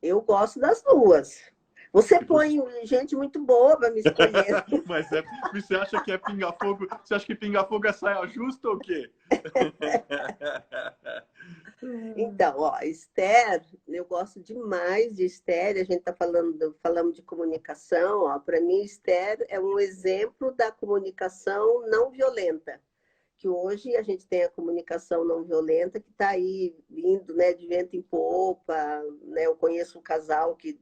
Eu gosto das duas. Você põe gente muito boa para me escolher. Mas você acha que é pinga-fogo? Você acha que pinga-fogo é saia justa ou o quê? Então, Esther, eu gosto demais de Esther. A gente está falando de comunicação. Para mim, Esther é um exemplo da comunicação não violenta. Que hoje a gente tem a comunicação não violenta que está aí vindo, né, de vento em popa. Né? Eu conheço um casal que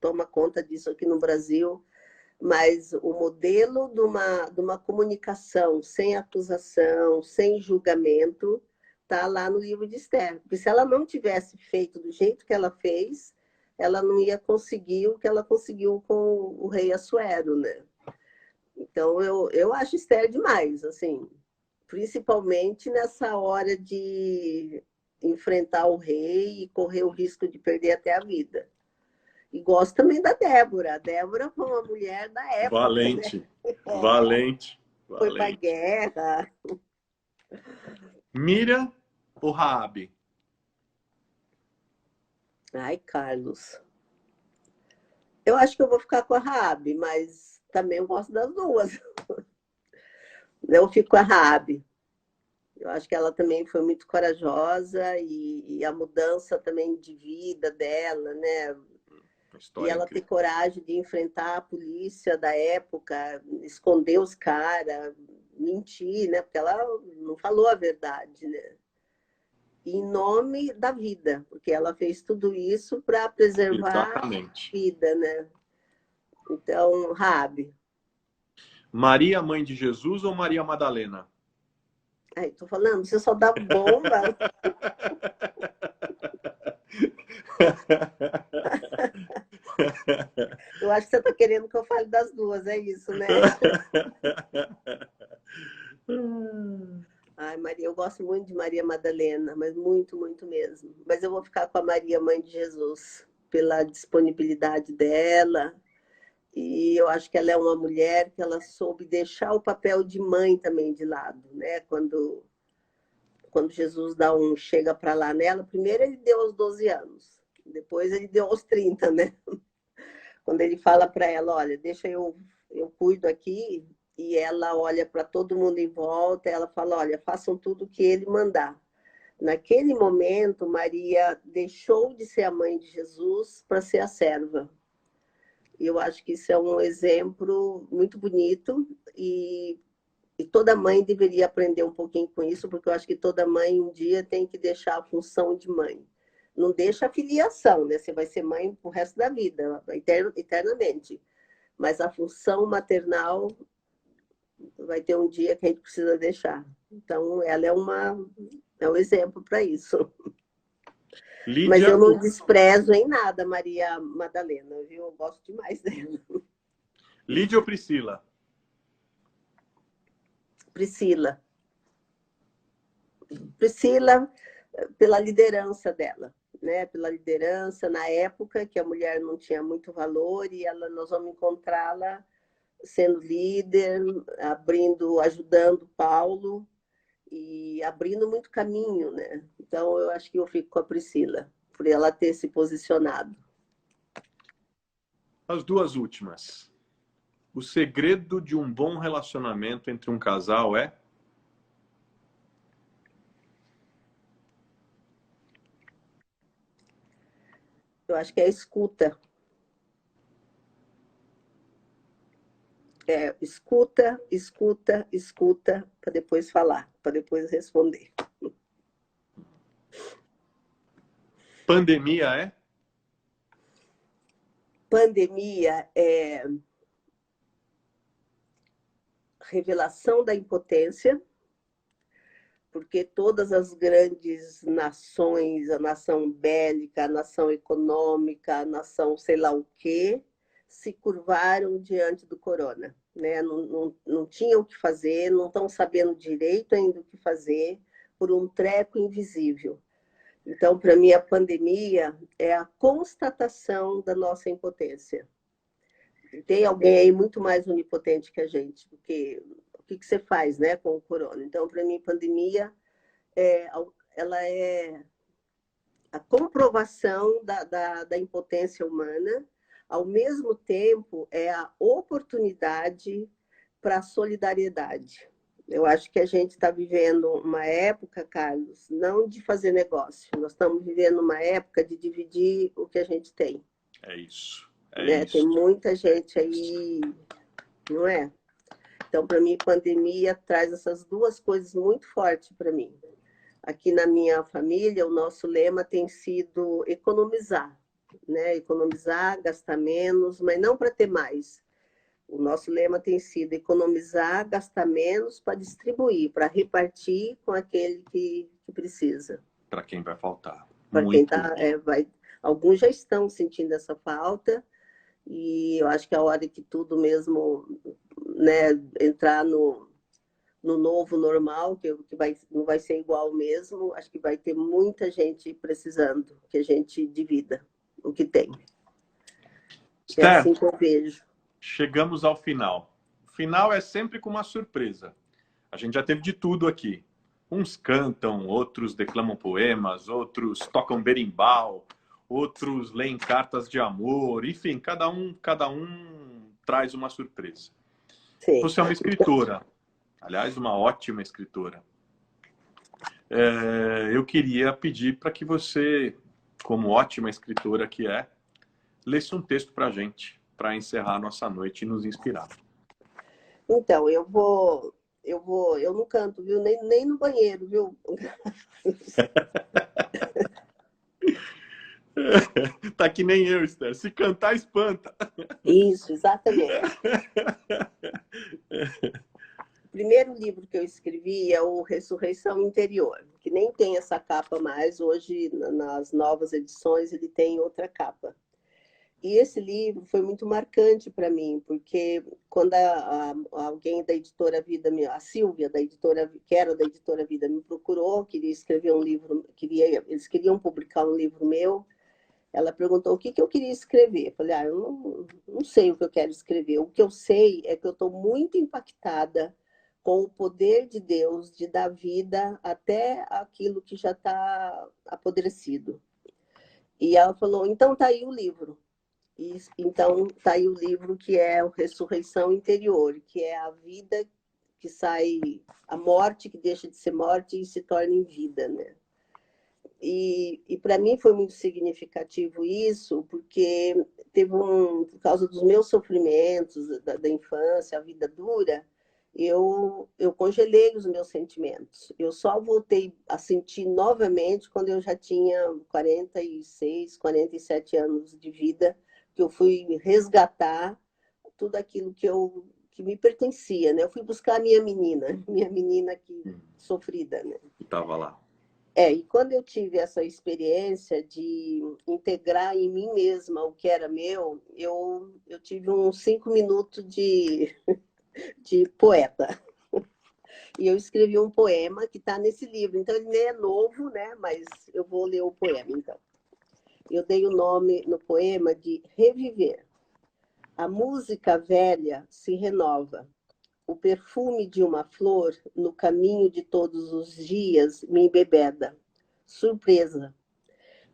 toma conta disso aqui no Brasil, mas o modelo de uma comunicação sem acusação, sem julgamento, está lá no livro de Esther. Porque se ela não tivesse feito do jeito que ela fez, ela não ia conseguir o que ela conseguiu com o rei Assuero, né? Então, eu acho Esther demais, assim, principalmente nessa hora de enfrentar o rei e correr o risco de perder até a vida. E gosto também da Débora. A Débora foi uma mulher da época. Valente, né? Valente. Foi para a guerra. Miriam ou Raabe? Ai, Carlos. Eu acho que eu vou ficar com a Raabe, mas também eu gosto das duas. Eu fico com a Raabe. Eu acho que ela também foi muito corajosa e a mudança também de vida dela, né? E ela ter coragem de enfrentar a polícia da época, esconder os caras, mentir, né? Porque ela não falou a verdade, né? Em nome da vida, porque ela fez tudo isso para preservar a vida, né? Então, Raabe. Maria, mãe de Jesus ou Maria Madalena? Ai, tô falando, você só dá bomba. Eu acho que você está querendo que eu fale das duas, é isso, né? Ai, Maria, eu gosto muito de Maria Madalena, mas muito, muito mesmo. Mas eu vou ficar com a Maria, mãe de Jesus, pela disponibilidade dela. E eu acho que ela é uma mulher que ela soube deixar o papel de mãe também de lado, né? Quando Jesus chega para lá nela, primeiro ele deu aos 12 anos, depois ele deu aos 30, né? Quando ele fala para ela, olha, deixa eu cuido aqui, e ela olha para todo mundo em volta, ela fala, olha, façam tudo o que ele mandar. Naquele momento, Maria deixou de ser a mãe de Jesus para ser a serva. E eu acho que isso é um exemplo muito bonito e toda mãe deveria aprender um pouquinho com isso, porque eu acho que toda mãe um dia tem que deixar a função de mãe. Não deixa a filiação, né? Você vai ser mãe o resto da vida, eternamente. Mas a função maternal vai ter um dia que a gente precisa deixar. Então, ela é um exemplo para isso. Lídia, mas eu não desprezo em nada Maria Madalena, viu? Eu gosto demais dela. Lídia ou Priscila? Priscila. Priscila, pela liderança dela, né? Pela liderança na época que a mulher não tinha muito valor e nós vamos encontrá-la sendo líder, abrindo, ajudando Paulo e abrindo muito caminho, né? Então eu acho que eu fico com a Priscila, por ela ter se posicionado. As duas últimas. O segredo de um bom relacionamento entre um casal é? Eu acho que é a escuta. Escuta, escuta, escuta, para depois falar, para depois responder. Pandemia é? Pandemia é revelação da impotência, porque todas as grandes nações, a nação bélica, a nação econômica, a nação sei lá o quê, se curvaram diante do corona. Né? Não tinham o que fazer, não estão sabendo direito ainda o que fazer, por um treco invisível. Então, para mim, a pandemia é a constatação da nossa impotência. Tem alguém aí muito mais onipotente que a gente, porque o que você faz, né, com o corona? Então, para mim, pandemia ela é a comprovação da impotência humana, ao mesmo tempo é a oportunidade para a solidariedade. Eu acho que a gente está vivendo uma época, Carlos, não de fazer negócio, nós estamos vivendo uma época de dividir o que a gente tem. É isso. Né? Tem muita gente aí, não é? Então, para mim, pandemia traz essas duas coisas muito fortes para mim. Aqui na minha família, o nosso lema tem sido economizar, né? Economizar, gastar menos, mas não para ter mais. O nosso lema tem sido economizar, gastar menos para distribuir, para repartir com aquele que precisa. Para quem vai faltar. Para quem está, alguns já estão sentindo essa falta e eu acho que a hora que tudo mesmo, né, entrar no novo normal, que não vai ser igual mesmo, acho que vai ter muita gente precisando que a gente divida o que tem. Esther, é assim que eu vejo. Chegamos ao final. O final é sempre com uma surpresa. A gente já teve de tudo aqui. Uns cantam, outros declamam poemas, outros tocam berimbau, outros leem cartas de amor, enfim, cada um traz uma surpresa. Sim. Você é uma escritora, aliás, uma ótima escritora. Eu queria pedir para que você, como ótima escritora que é, lesse um texto para a gente, para encerrar a nossa noite e nos inspirar. Então, eu não canto, viu? Nem no banheiro, viu? Tá que nem eu, Esther. Se cantar, espanta. Isso, exatamente. O primeiro livro que eu escrevi é o Ressurreição Interior, que nem tem essa capa mais. Hoje, nas novas edições, ele tem outra capa. E esse livro foi muito marcante para mim, porque quando alguém da Editora Vida, a Silvia, que era da Editora Vida, me procurou, queria escrever um livro, eles queriam publicar um livro meu, ela perguntou o que eu queria escrever. Eu falei, eu não sei o que eu quero escrever. O que eu sei é que eu estou muito impactada com o poder de Deus de dar vida até aquilo que já está apodrecido. E ela falou, então tá aí o livro. Então, está aí o livro que é o Ressurreição Interior, que é a vida que sai, a morte que deixa de ser morte e se torna em vida, né? E para mim foi muito significativo isso, porque por causa dos meus sofrimentos da infância, a vida dura, eu congelei os meus sentimentos. Eu só voltei a sentir novamente quando eu já tinha 46, 47 anos de vida, que eu fui resgatar tudo aquilo que me pertencia, né? Eu fui buscar a minha menina que sofrida, né? Que estava lá. E quando eu tive essa experiência de integrar em mim mesma o que era meu, eu tive uns 5 minutos de poeta. E eu escrevi um poema que está nesse livro. Então, ele nem é novo, né? Mas eu vou ler o poema, então. Eu dei o nome no poema de Reviver. A música velha se renova. O perfume de uma flor no caminho de todos os dias me embebeda. Surpresa.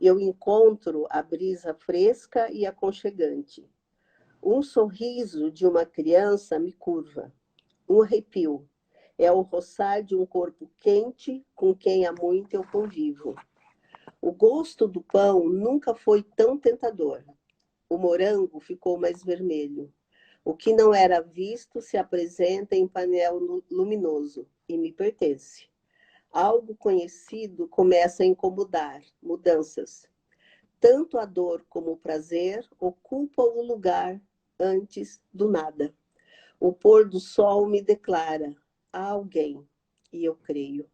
Eu encontro a brisa fresca e aconchegante. Um sorriso de uma criança me curva. Um arrepio. É o roçar de um corpo quente com quem há muito eu convivo. O gosto do pão nunca foi tão tentador. O morango ficou mais vermelho. O que não era visto se apresenta em painel luminoso e me pertence. Algo conhecido começa a incomodar, mudanças. Tanto a dor como o prazer ocupam o lugar antes do nada. O pôr do sol me declara: há alguém, e eu creio.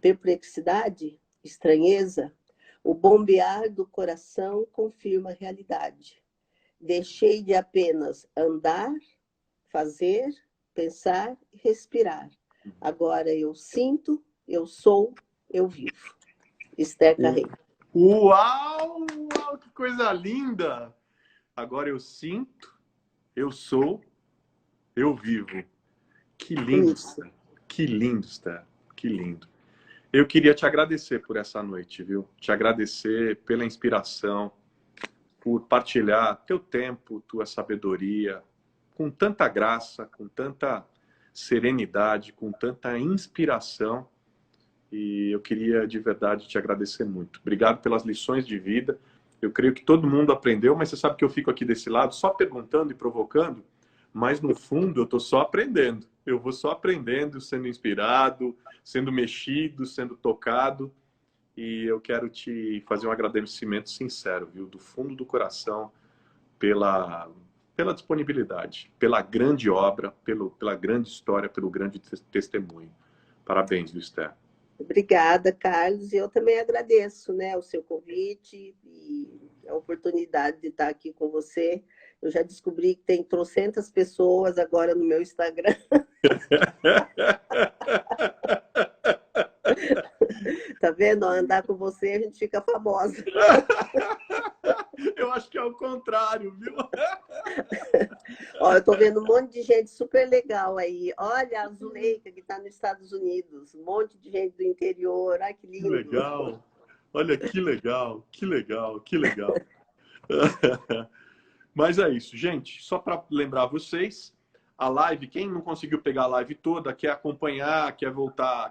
Perplexidade? Estranheza? O bombear do coração confirma a realidade. Deixei de apenas andar, fazer, pensar e respirar. Agora eu sinto, eu sou, eu vivo. Esther Carreiro. Uau! Uau, que coisa linda! Agora eu sinto, eu sou, eu vivo. Que lindo, Esther. Que lindo, Esther. Que lindo. Eu queria te agradecer por essa noite, viu? Te agradecer pela inspiração, por partilhar teu tempo, tua sabedoria, com tanta graça, com tanta serenidade, com tanta inspiração. E eu queria de verdade te agradecer muito. Obrigado pelas lições de vida. Eu creio que todo mundo aprendeu, mas você sabe que eu fico aqui desse lado só perguntando e provocando, mas no fundo eu estou só aprendendo. Eu vou só aprendendo, sendo inspirado, sendo mexido, sendo tocado. E eu quero te fazer um agradecimento sincero, viu? Do fundo do coração, pela disponibilidade, pela grande obra, pela grande história, pelo grande testemunho. Parabéns, viu, Esther? Obrigada, Carlos. E eu também agradeço, né, o seu convite e a oportunidade de estar aqui com você. Eu já descobri que tem trocentas pessoas agora no meu Instagram. Tá vendo? Andar com você, a gente fica famosa. Eu acho que é o contrário, viu? Ó, eu tô vendo um monte de gente super legal aí. Olha a Zuleika, que está nos Estados Unidos. Um monte de gente do interior. Ai, que lindo. Que legal. Olha, que legal, que legal, que legal. Mas é isso, gente. Só para lembrar vocês, a live, quem não conseguiu pegar a live toda, quer acompanhar, quer voltar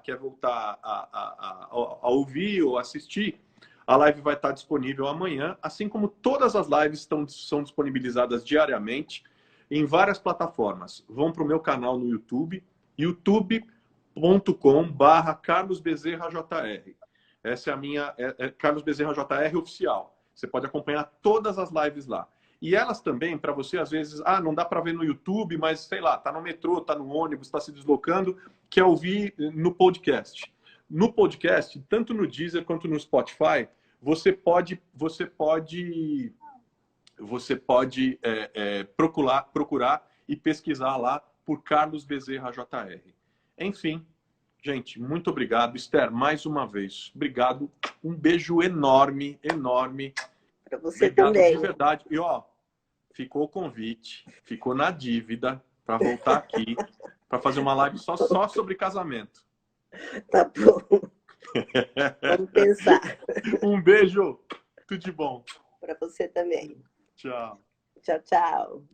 a ouvir ou assistir, a live vai estar disponível amanhã, assim como todas as lives são disponibilizadas diariamente em várias plataformas. Vão para o meu canal no YouTube, youtube.com/carlosbezerrajr. Essa é a minha Carlos Bezerra JR oficial. Você pode acompanhar todas as lives lá. E elas também, para você, às vezes, não dá para ver no YouTube, mas, sei lá, tá no metrô, tá no ônibus, está se deslocando, quer ouvir no podcast. No podcast, tanto no Deezer quanto no Spotify, você pode procurar e pesquisar lá por Carlos Bezerra JR. Enfim, gente, muito obrigado. Esther, mais uma vez, obrigado. Um beijo enorme, enorme. Para você obrigado também. De verdade. E, ó, ficou o convite, ficou na dívida para voltar aqui, para fazer uma live só sobre casamento. Tá bom. Vamos pensar. Um beijo. Tudo de bom. Para você também. Tchau. Tchau, tchau.